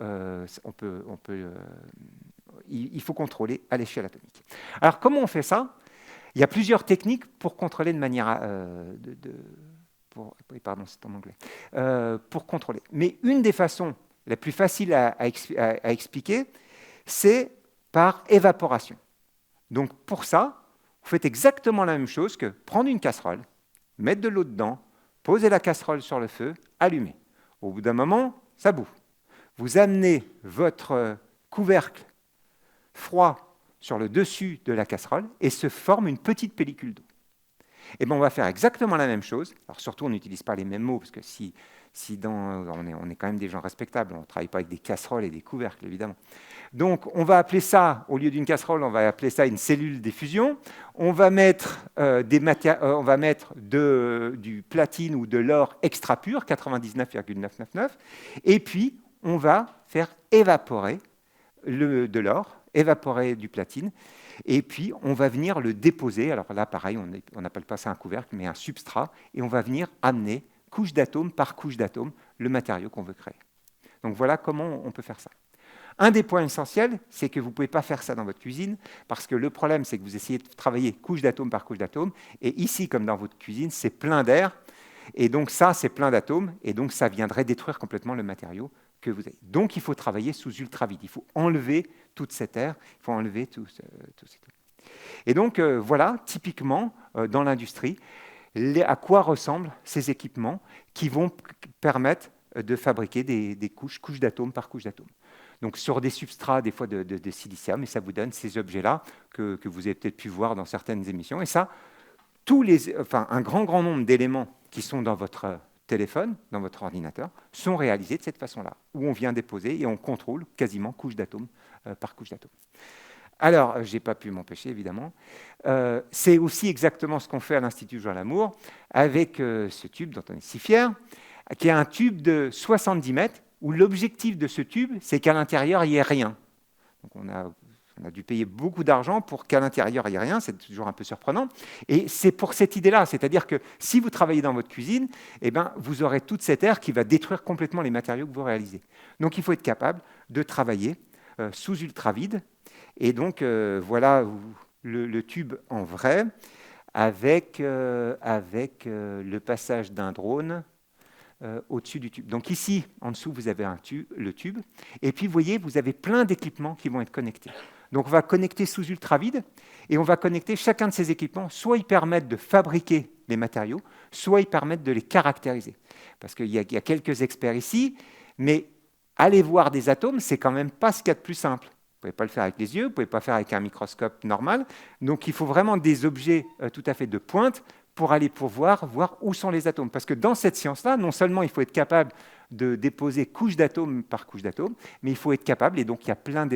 il faut contrôler à l'échelle atomique. Alors comment on fait ça? Il y a plusieurs techniques pour contrôler de manière... pardon, c'est en anglais. Pour contrôler. Mais une des façons les plus faciles à expliquer, c'est par évaporation. Donc pour ça, vous faites exactement la même chose que prendre une casserole, mettre de l'eau dedans, poser la casserole sur le feu, allumer. Au bout d'un moment, ça bout. Vous amenez votre couvercle froid sur le dessus de la casserole et se forme une petite pellicule d'eau. Eh bien, on va faire exactement la même chose. Alors surtout, on n'utilise pas les mêmes mots, parce que on est quand même des gens respectables, on ne travaille pas avec des casseroles et des couvercles, évidemment. Donc, on va appeler ça, au lieu d'une casserole, on va appeler ça une cellule d'effusion. On va mettre, du platine ou de l'or extra pur, 99,999, et puis on va faire évaporer de l'or, évaporer du platine, et puis on va venir le déposer. Alors là, pareil, on n'appelle pas ça un couvercle, mais un substrat, et on va venir amener, couche d'atome par couche d'atome, le matériau qu'on veut créer. Donc voilà comment on peut faire ça. Un des points essentiels, c'est que vous ne pouvez pas faire ça dans votre cuisine, parce que le problème, c'est que vous essayez de travailler couche d'atome par couche d'atome, et ici, comme dans votre cuisine, c'est plein d'air, et donc ça, c'est plein d'atomes, et donc ça viendrait détruire complètement le matériau que vous avez. Donc il faut travailler sous ultravide, il faut enlever toute cette air, il faut enlever tout cet air. Et donc voilà, typiquement, dans l'industrie, à quoi ressemblent ces équipements qui vont permettre de fabriquer des couches d'atomes par couche d'atomes. Donc sur des substrats, des fois de silicium, et ça vous donne ces objets-là que vous avez peut-être pu voir dans certaines émissions. Et ça, un grand nombre d'éléments qui sont dans votre téléphone, dans votre ordinateur, sont réalisés de cette façon-là, où on vient déposer et on contrôle quasiment couche d'atomes par couche d'atomes. Alors, je n'ai pas pu m'empêcher, évidemment. C'est aussi exactement ce qu'on fait à l'Institut Jean Lamour avec ce tube dont on est si fier, qui est un tube de 70 mètres, où l'objectif de ce tube, c'est qu'à l'intérieur, il n'y ait rien. Donc on a dû payer beaucoup d'argent pour qu'à l'intérieur, il n'y ait rien. C'est toujours un peu surprenant. Et c'est pour cette idée-là. C'est-à-dire que si vous travaillez dans votre cuisine, eh ben, vous aurez toute cette air qui va détruire complètement les matériaux que vous réalisez. Donc il faut être capable de travailler sous ultravide. Et donc voilà le tube en vrai avec le passage d'un drone au-dessus du tube. Donc ici, en dessous, vous avez le tube. Et puis, vous voyez, vous avez plein d'équipements qui vont être connectés. Donc, on va connecter sous ultravide et on va connecter chacun de ces équipements. Soit ils permettent de fabriquer les matériaux, soit ils permettent de les caractériser. Parce qu'il y a quelques experts ici, mais aller voir des atomes, c'est quand même pas ce qu'il y a de plus simple. pouvez pas le faire avec les yeux, vous ne pouvez pas faire avec un microscope normal. Donc il faut vraiment des objets tout à fait de pointe pour aller voir où sont les atomes. Parce que dans cette science-là, non seulement il faut être capable de déposer couche d'atomes par couche d'atomes, mais il faut être capable, et donc il y a plein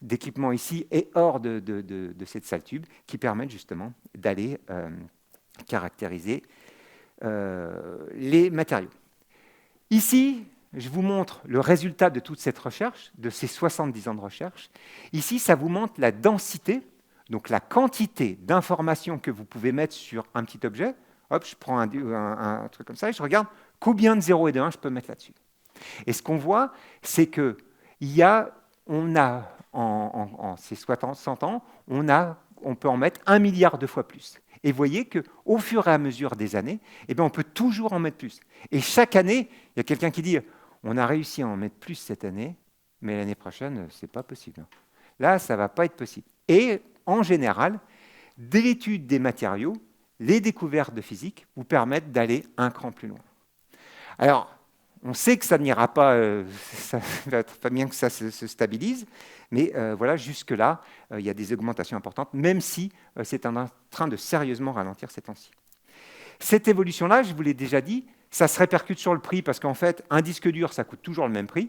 d'équipements ici et hors de cette salle tube qui permettent justement d'aller caractériser les matériaux. Ici, je vous montre le résultat de toute cette recherche, de ces 70 ans de recherche. Ici, ça vous montre la densité, donc la quantité d'informations que vous pouvez mettre sur un petit objet. Hop, je prends un truc comme ça et je regarde combien de 0 et de 1 je peux mettre là-dessus. Et ce qu'on voit, c'est on a en ces 100 ans, on peut en mettre 1 milliard de fois plus. Et vous voyez qu'au fur et à mesure des années, on peut toujours en mettre plus. Et chaque année, il y a quelqu'un qui dit « on a réussi à en mettre plus cette année, mais l'année prochaine, ce n'est pas possible. Là, ça ne va pas être possible. » Et en général, dès l'étude des matériaux, les découvertes de physique vous permettent d'aller un cran plus loin. Alors, on sait que ça n'ira pas, ça va être pas bien que ça se stabilise, mais voilà, jusque-là, il y a des augmentations importantes, même si c'est en train de sérieusement ralentir ces temps-ci. Cette évolution-là, je vous l'ai déjà dit, ça se répercute sur le prix, parce qu'en fait, un disque dur, ça coûte toujours le même prix,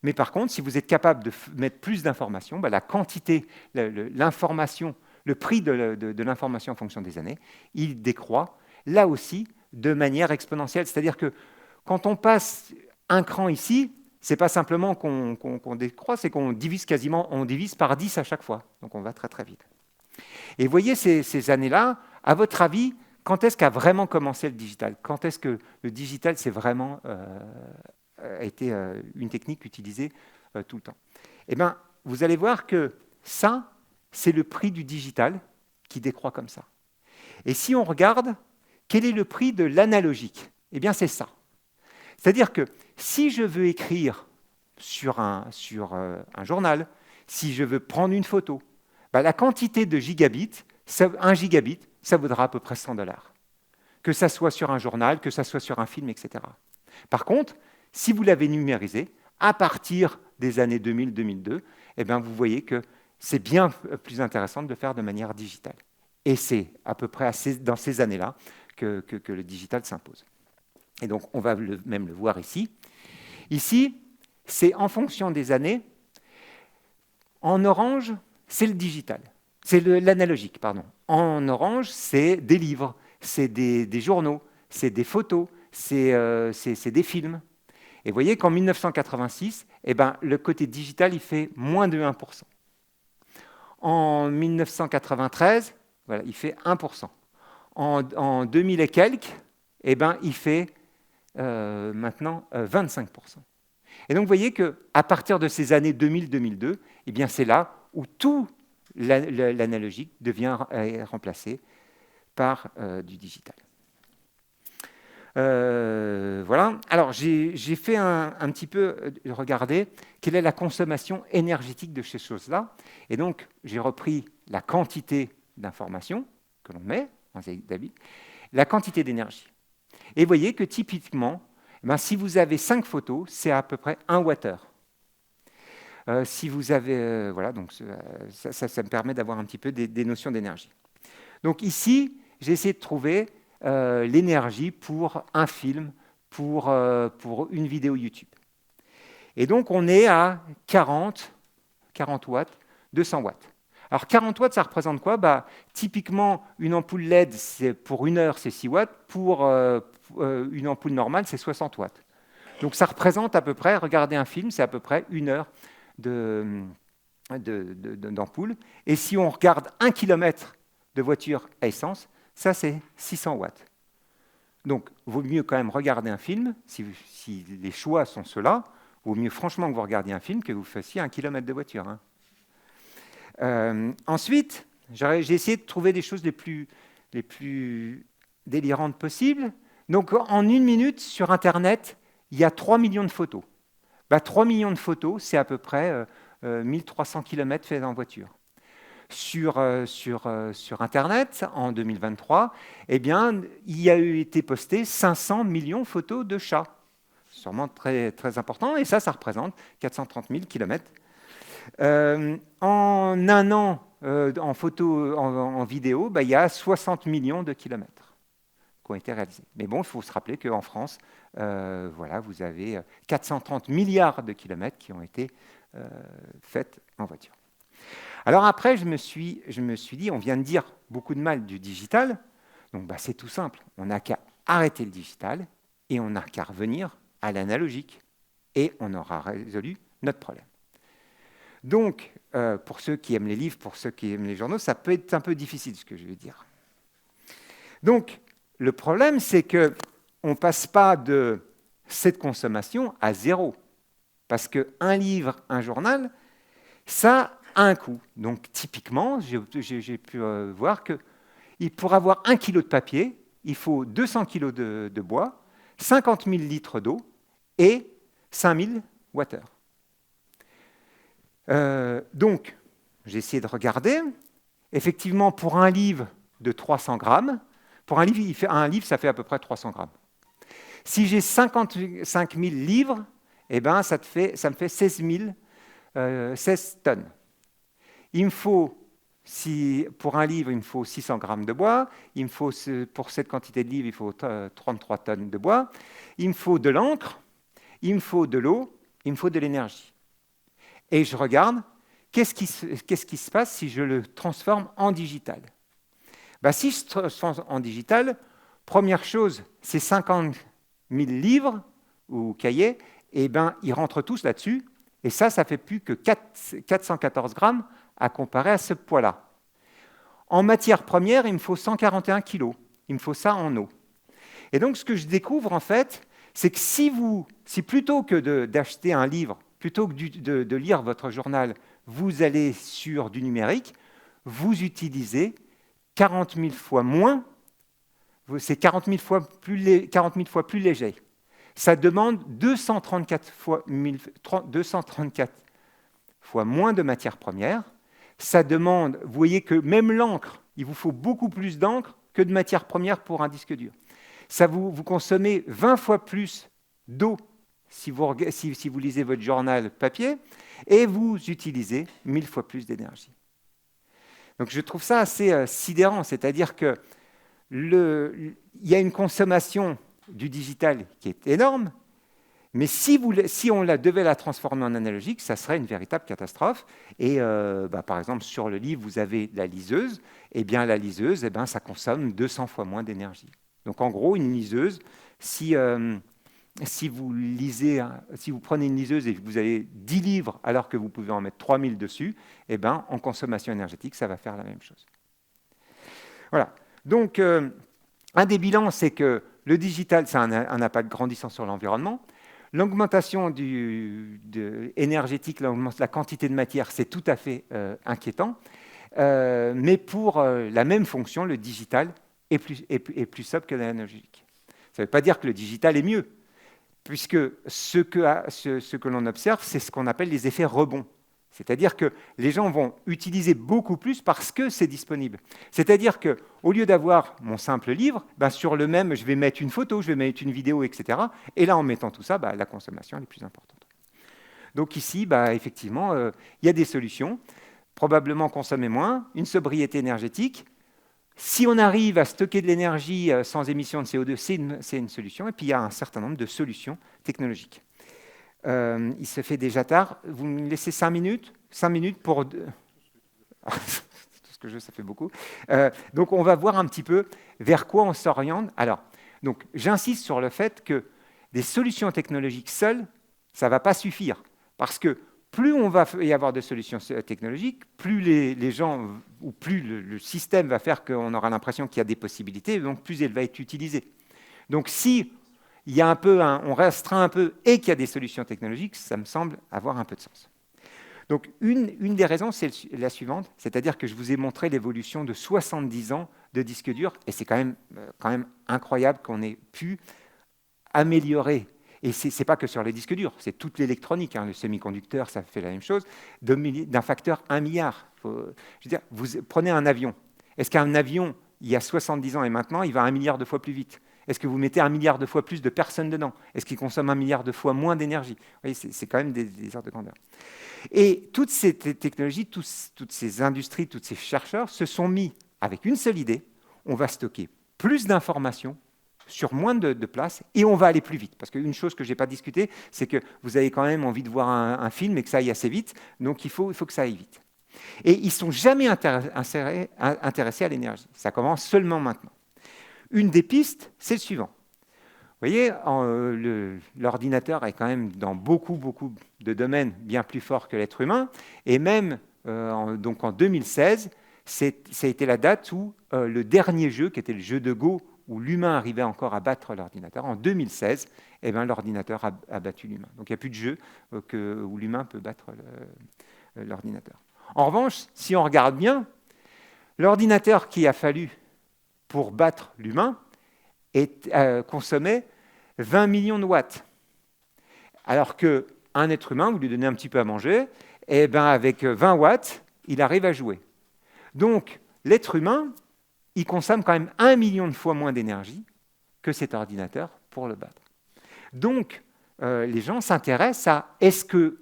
mais par contre, si vous êtes capable de mettre plus d'informations, la quantité, l'information, le prix de l'information en fonction des années, il décroît, là aussi, de manière exponentielle. C'est-à-dire que quand on passe un cran ici, ce n'est pas simplement qu'on décroît, c'est qu'on divise on divise par 10 à chaque fois. Donc on va très très vite. Et vous voyez ces années-là, à votre avis, quand est-ce qu'a vraiment commencé le digital? Quand est-ce que le digital c'est vraiment a été une technique utilisée tout le temps? Eh bien, vous allez voir que ça, c'est le prix du digital qui décroît comme ça. Et si on regarde, quel est le prix de l'analogique? Eh bien, c'est ça. C'est-à-dire que si je veux écrire sur un journal, si je veux prendre une photo, la quantité de gigabits, 1 gigabit, ça vaudra à peu près $100. Que ça soit sur un journal, que ça soit sur un film, etc. Par contre, si vous l'avez numérisé, à partir des années 2000-2002, vous voyez que c'est bien plus intéressant de le faire de manière digitale. Et c'est à peu près dans ces années-là que le digital s'impose. Et donc, on va même le voir ici. Ici, c'est en fonction des années. En orange, c'est le digital. C'est l'analogique, pardon. En orange, c'est des livres, c'est des journaux, c'est des photos, c'est des films. Et vous voyez qu'en 1986, le côté digital, il fait moins de 1%. En 1993, voilà, il fait 1%. En 2000 et quelques, il fait maintenant 25%. Et donc vous voyez qu'à partir de ces années 2000-2002, c'est là où tout l'analogique devient remplacé par du digital. Voilà. Alors j'ai fait un petit peu regarder quelle est la consommation énergétique de ces choses-là. Et donc j'ai repris la quantité d'informations que l'on met, la quantité d'énergie. Et vous voyez que typiquement, si vous avez 5 photos, c'est à peu près 1 Wh. Si vous avez, voilà, donc ça me permet d'avoir un petit peu des notions d'énergie. Donc ici, j'ai essayé de trouver l'énergie pour un film, pour une vidéo YouTube. Et donc on est à 40 watts, 200 watts. Alors 40 watts, ça représente quoi? Typiquement, une ampoule LED, pour 1 heure, c'est 6 watts. Pour une ampoule normale, c'est 60 watts. Donc ça représente à peu près, regardez un film, c'est à peu près 1 heure d'ampoule. Et si on regarde 1 km de voiture à essence, ça c'est 600 watts. Donc il vaut mieux quand même regarder un film, si les choix sont ceux-là, il vaut mieux franchement que vous regardiez un film que vous fassiez 1 km de voiture. Ensuite, j'ai essayé de trouver des choses les plus délirantes possibles. Donc, en 1 minute, sur Internet, il y a 3 millions de photos. 3 millions de photos, c'est à peu près 1300 km faits en voiture. Sur Internet, en 2023, il y a été posté 500 millions de photos de chats. Sûrement très, très important, et ça représente 430 000 km. En un an, en photo, en vidéo, il y a 60 millions de kilomètres qui ont été réalisés. Mais bon, il faut se rappeler qu'en France, voilà, vous avez 430 milliards de kilomètres qui ont été faits en voiture. Alors après, je me suis dit, on vient de dire beaucoup de mal du digital, donc c'est tout simple. On n'a qu'à arrêter le digital et on n'a qu'à revenir à l'analogique. Et on aura résolu notre problème. Donc, pour ceux qui aiment les livres, pour ceux qui aiment les journaux, ça peut être un peu difficile ce que je vais dire. Donc, le problème, c'est qu'on ne passe pas de cette consommation à zéro. Parce qu'un livre, un journal, ça a un coût. Donc, typiquement, j'ai pu voir que pour avoir 1 kilo de papier, il faut 200 kg de bois, 50 000 litres d'eau et 5000 Wh. Donc, j'ai essayé de regarder. Effectivement, pour un livre de 300 grammes, pour un livre, ça fait à peu près 300 grammes. Si j'ai 55 000 livres, eh ben, ça me fait 16 tonnes. Il me faut, pour un livre, il me faut 600 grammes de bois. Il me faut, pour cette quantité de livres, il faut 33 tonnes de bois. Il me faut de l'encre. Il me faut de l'eau, il me faut de l'énergie. Et je regarde, qu'est-ce qui se passe si je le transforme en digital? Si je transforme en digital, première chose, ces 50 000 livres ou cahiers, ils rentrent tous là-dessus, et ça fait plus que 414 grammes à comparer à ce poids-là. En matière première, il me faut 141 kilos. Il me faut ça en eau. Et donc, ce que je découvre, en fait, c'est que si plutôt que d'acheter un livre, plutôt que de lire votre journal, vous allez sur du numérique, vous utilisez 40 000 fois moins, c'est 40 000 fois plus léger. Ça demande 234 fois moins de matières premières. Ça demande, vous voyez que même l'encre, il vous faut beaucoup plus d'encre que de matières premières pour un disque dur. Ça vous consommez 20 fois plus d'eau si vous lisez votre journal papier, et vous utilisez 1000 fois plus d'énergie. Donc je trouve ça assez sidérant, c'est-à-dire qu'il y a une consommation du digital qui est énorme, mais si on devait la transformer en analogique, ça serait une véritable catastrophe. Et par exemple, sur le livre, vous avez la liseuse, et bien la liseuse, ça consomme 200 fois moins d'énergie. Donc en gros, une liseuse, si vous prenez une liseuse et que vous avez 10 livres alors que vous pouvez en mettre 3000 dessus, en consommation énergétique, ça va faire la même chose. Voilà. Donc, un des bilans, c'est que le digital, ça a un impact grandissant sur l'environnement. L'augmentation énergétique, la quantité de matière, c'est tout à fait inquiétant. Mais pour la même fonction, le digital est plus sobre que l'analogique. Ça ne veut pas dire que le digital est mieux, puisque ce que l'on observe, c'est ce qu'on appelle les effets rebonds. C'est-à-dire que les gens vont utiliser beaucoup plus parce que c'est disponible. C'est-à-dire qu'au lieu d'avoir mon simple livre, sur le même, je vais mettre une photo, je vais mettre une vidéo, etc. Et là, en mettant tout ça, la consommation est plus importante. Donc ici, effectivement, il y a des solutions. Probablement consommer moins, une sobriété énergétique. Si on arrive à stocker de l'énergie sans émission de CO2, c'est une solution. Et puis, il y a un certain nombre de solutions technologiques. Il se fait déjà tard. Vous me laissez 5 minutes 5 minutes pour... Tout ce que je veux, ça fait beaucoup. Donc, on va voir un petit peu vers quoi on s'oriente. Alors, j'insiste sur le fait que des solutions technologiques seules, ça ne va pas suffire. Parce que plus on va y avoir de solutions technologiques, plus les gens, ou plus le système va faire qu'on aura l'impression qu'il y a des possibilités, donc plus elle va être utilisée. Donc si il y a on restreint un peu et qu'il y a des solutions technologiques, ça me semble avoir un peu de sens. Donc une des raisons, c'est la suivante, c'est-à-dire que je vous ai montré l'évolution de 70 ans de disques durs, et c'est quand même incroyable qu'on ait pu améliorer. Et ce n'est pas que sur les disques durs, c'est toute l'électronique. Le semi-conducteur, ça fait la même chose, d'un facteur 1 milliard. Je veux dire, vous prenez un avion. Est-ce qu'un avion, il y a 70 ans et maintenant, il va 1 milliard de fois plus vite? Est-ce que vous mettez 1 milliard de fois plus de personnes dedans? Est-ce qu'ils consomment 1 milliard de fois moins d'énergie? Vous voyez, c'est quand même des ordres de grandeur. Et toutes ces technologies, toutes ces industries, tous ces chercheurs se sont mis avec une seule idée: on va stocker plus d'informations sur moins de place et on va aller plus vite. Parce qu'une chose que je n'ai pas discutée, c'est que vous avez quand même envie de voir un film et que ça aille assez vite, donc il faut que ça aille vite. Et ils ne sont jamais intéressés à l'énergie. Ça commence seulement maintenant. Une des pistes, c'est le suivant. Vous voyez, l'ordinateur est quand même dans beaucoup de domaines bien plus forts que l'être humain. Et même donc en 2016, ça a été la date où le dernier jeu, qui était le jeu de Go, où l'humain arrivait encore à battre l'ordinateur, en 2016, eh ben, l'ordinateur a battu l'humain. Donc il n'y a plus de jeu où l'humain peut battre l'ordinateur. En revanche, si on regarde bien, l'ordinateur qu'il a fallu pour battre l'humain consommait 20 millions de watts. Alors qu'un être humain, vous lui donnez un petit peu à manger, et ben avec 20 watts, il arrive à jouer. Donc, l'être humain, il consomme quand même 1 million de fois moins d'énergie que cet ordinateur pour le battre. Donc, les gens s'intéressent à est-ce que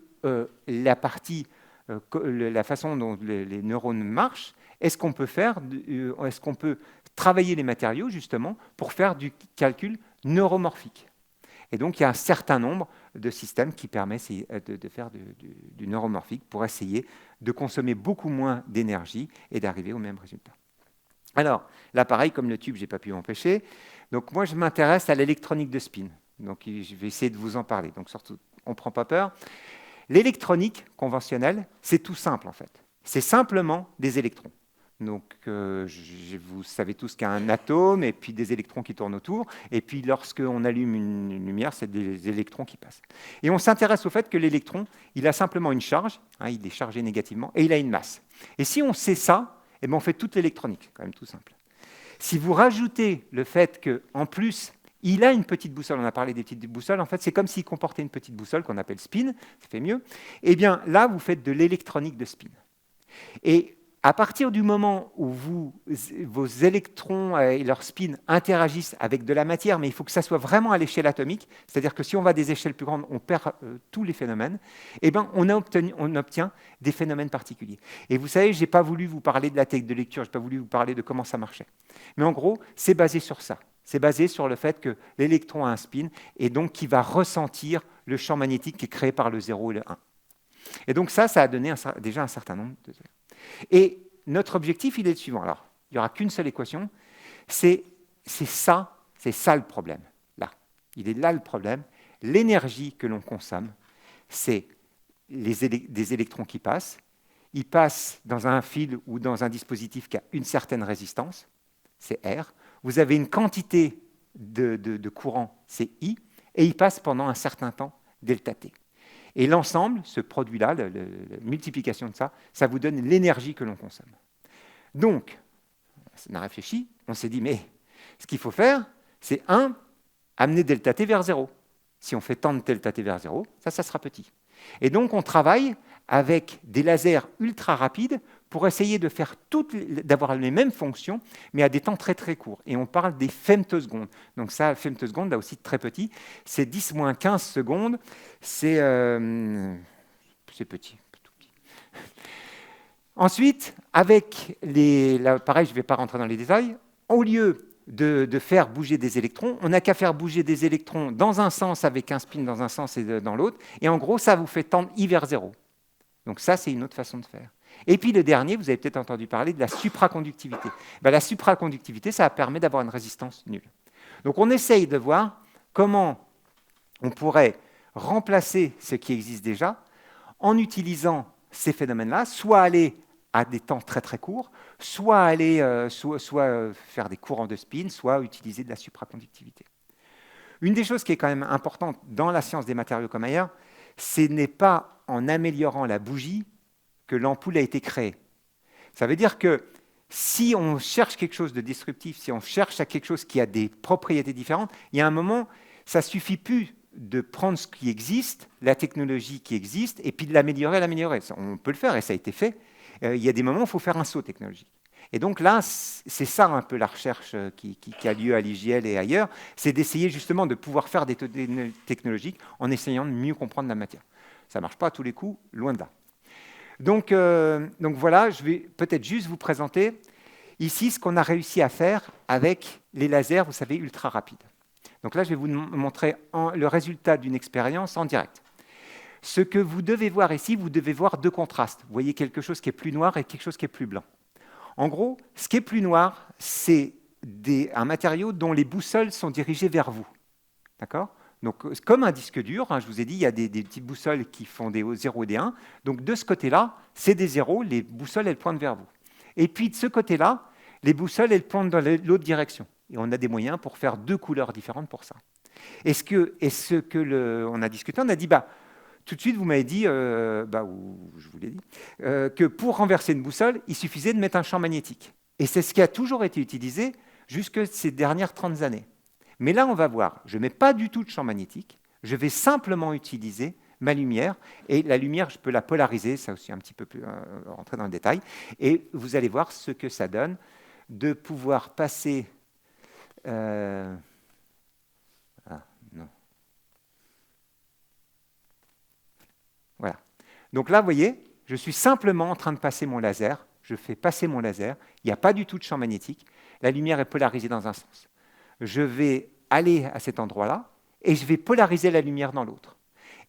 la façon dont les neurones marchent, est-ce qu'on peut travailler les matériaux justement pour faire du calcul neuromorphique. Et donc, il y a un certain nombre de systèmes qui permettent de faire du neuromorphique pour essayer de consommer beaucoup moins d'énergie et d'arriver au même résultat. Alors, là, pareil, comme le tube, je n'ai pas pu m'empêcher. Donc, moi, je m'intéresse à l'électronique de spin. Donc, je vais essayer de vous en parler. Donc, surtout, on ne prend pas peur. L'électronique conventionnelle, c'est tout simple, en fait. C'est simplement des électrons. Donc, vous savez tous qu'il y a un atome et puis des électrons qui tournent autour. Et puis, lorsqu'on allume une lumière, c'est des électrons qui passent. Et on s'intéresse au fait que l'électron, il a simplement une charge, il est chargé négativement, et il a une masse. Et si on sait ça, eh bien, on fait toute l'électronique, quand même tout simple. Si vous rajoutez le fait qu'en plus, il a une petite boussole, on a parlé des petites boussoles, en fait, c'est comme s'il comportait une petite boussole qu'on appelle spin, ça fait mieux, eh bien, là, vous faites de l'électronique de spin. Et à partir du moment où vos électrons et leurs spins interagissent avec de la matière, mais il faut que ça soit vraiment à l'échelle atomique, c'est-à-dire que si on va à des échelles plus grandes, on perd tous les phénomènes, eh ben, on obtient des phénomènes particuliers. Et vous savez, je n'ai pas voulu vous parler de la technique de lecture, je n'ai pas voulu vous parler de comment ça marchait. Mais en gros, c'est basé sur ça. C'est basé sur le fait que l'électron a un spin et donc qui va ressentir le champ magnétique qui est créé par le 0 et le 1. Et donc ça a donné déjà un certain nombre de... Et notre objectif, il est le suivant. Alors, il n'y aura qu'une seule équation. C'est ça le problème. Là, il est là le problème. L'énergie que l'on consomme, c'est des électrons qui passent. Ils passent dans un fil ou dans un dispositif qui a une certaine résistance, c'est R. Vous avez une quantité de courant, c'est I, et ils passent pendant un certain temps, delta T. Et l'ensemble, ce produit-là, la multiplication de ça, ça vous donne l'énergie que l'on consomme. Donc, on a réfléchi, on s'est dit, mais ce qu'il faut faire, c'est amener delta T vers 0. Si on fait tendre delta T vers 0, ça sera petit. Et donc, on travaille avec des lasers ultra rapides pour essayer d'avoir les mêmes fonctions, mais à des temps très très courts. Et on parle des femtosecondes. Donc ça, femtosecondes, là aussi très petit, c'est 10-15 secondes, c'est petit. Ensuite, avec là, pareil, je ne vais pas rentrer dans les détails, au lieu de faire bouger des électrons, on n'a qu'à faire bouger des électrons dans un sens avec un spin dans un sens et dans l'autre, et en gros, ça vous fait tendre I vers 0. Donc ça, c'est une autre façon de faire. Et puis le dernier, vous avez peut-être entendu parler de la supraconductivité. La supraconductivité, ça permet d'avoir une résistance nulle. Donc on essaye de voir comment on pourrait remplacer ce qui existe déjà en utilisant ces phénomènes-là, soit aller à des temps très très courts, soit faire des courants de spin, soit utiliser de la supraconductivité. Une des choses qui est quand même importante dans la science des matériaux comme ailleurs, ce n'est pas en améliorant la bougie que l'ampoule a été créée. Ça veut dire que si on cherche quelque chose de disruptif, si on cherche à quelque chose qui a des propriétés différentes, il y a un moment, ça ne suffit plus de prendre ce qui existe, la technologie qui existe, et puis de l'améliorer. On peut le faire, et ça a été fait. Il y a des moments où il faut faire un saut technologique. Et donc là, c'est ça un peu la recherche qui a lieu à l'IGL et ailleurs, c'est d'essayer justement de pouvoir faire des technologiques en essayant de mieux comprendre la matière. Ça ne marche pas à tous les coups, loin de là. Donc voilà, je vais peut-être juste vous présenter ici ce qu'on a réussi à faire avec les lasers, vous savez, ultra rapides. Donc là, je vais vous montrer le résultat d'une expérience en direct. Ce que vous devez voir ici, vous devez voir deux contrastes. Vous voyez quelque chose qui est plus noir et quelque chose qui est plus blanc. En gros, ce qui est plus noir, c'est un matériau dont les boussoles sont dirigées vers vous. D'accord ? Donc, comme un disque dur, hein, je vous ai dit, il y a des petites boussoles qui font des 0 et des 1. Donc, de ce côté-là, c'est des 0, les boussoles, elles pointent vers vous. Et puis, de ce côté-là, les boussoles, elles pointent dans l'autre direction. Et on a des moyens pour faire deux couleurs différentes pour ça. Et ce que on a discuté, on a dit, tout de suite, vous m'avez dit, ou je vous l'ai dit, que pour renverser une boussole, il suffisait de mettre un champ magnétique. Et c'est ce qui a toujours été utilisé jusque ces dernières 30 années. Mais là, on va voir, je ne mets pas du tout de champ magnétique, je vais simplement utiliser ma lumière, et la lumière, je peux la polariser, ça aussi un petit peu plus, rentrer dans le détail, et vous allez voir ce que ça donne de pouvoir passer... non. Voilà. Donc là, vous voyez, je suis simplement en train de passer mon laser, je fais passer mon laser, il n'y a pas du tout de champ magnétique, la lumière est polarisée dans un sens. Je vais aller à cet endroit-là, et je vais polariser la lumière dans l'autre.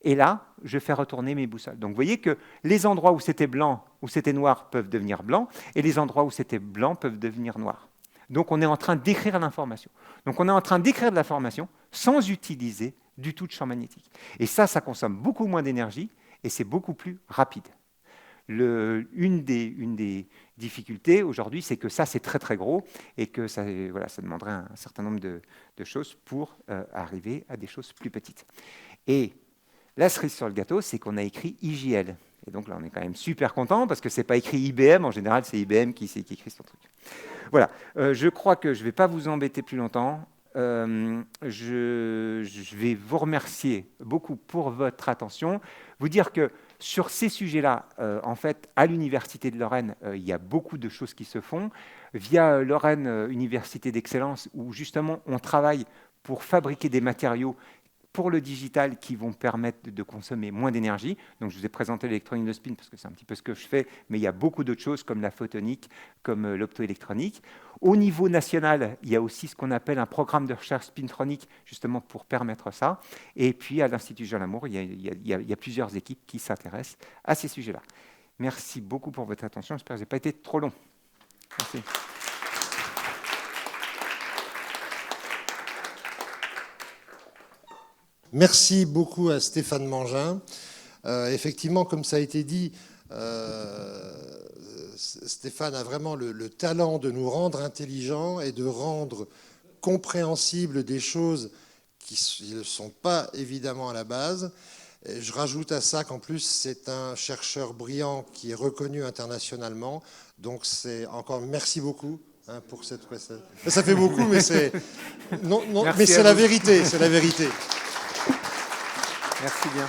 Et là, je fais retourner mes boussoles. Donc vous voyez que les endroits où c'était blanc, où c'était noir, peuvent devenir blancs, et les endroits où c'était blanc peuvent devenir noirs. Donc on est en train d'écrire l'information. Donc on est en train d'écrire de l'information sans utiliser du tout de champ magnétique. Et ça consomme beaucoup moins d'énergie et c'est beaucoup plus rapide. Une des difficultés aujourd'hui, c'est que ça, c'est très très gros et que ça demanderait un certain nombre de choses pour arriver à des choses plus petites. Et la cerise sur le gâteau, c'est qu'on a écrit IGL. Et donc là, on est quand même super content parce que ce n'est pas écrit IBM. En général, c'est IBM qui écrit son truc. Voilà, je crois que je ne vais pas vous embêter plus longtemps. Je vais vous remercier beaucoup pour votre attention. Vous dire que sur ces sujets-là, en fait, à l'Université de Lorraine, il y a beaucoup de choses qui se font. Via Lorraine Université d'Excellence, où justement on travaille pour fabriquer des matériaux pour le digital qui vont permettre de consommer moins d'énergie. Donc je vous ai présenté l'électronique de spin parce que c'est un petit peu ce que je fais, mais il y a beaucoup d'autres choses comme la photonique, comme l'optoélectronique. Au niveau national, il y a aussi ce qu'on appelle un programme de recherche spintronique, justement pour permettre ça. Et puis à l'Institut Jean Lamour, il y a plusieurs équipes qui s'intéressent à ces sujets-là. Merci beaucoup pour votre attention. J'espère que je n'ai pas été trop long. Merci. Merci beaucoup à Stéphane Mangin. Effectivement, comme ça a été dit, Stéphane a vraiment le talent de nous rendre intelligents et de rendre compréhensibles des choses qui ne sont pas évidemment à la base. Et je rajoute à ça qu'en plus, c'est un chercheur brillant qui est reconnu internationalement. Donc, c'est encore merci beaucoup pour cette prestation. Ça fait beaucoup, mais c'est mais c'est la vérité. C'est la vérité. Merci bien.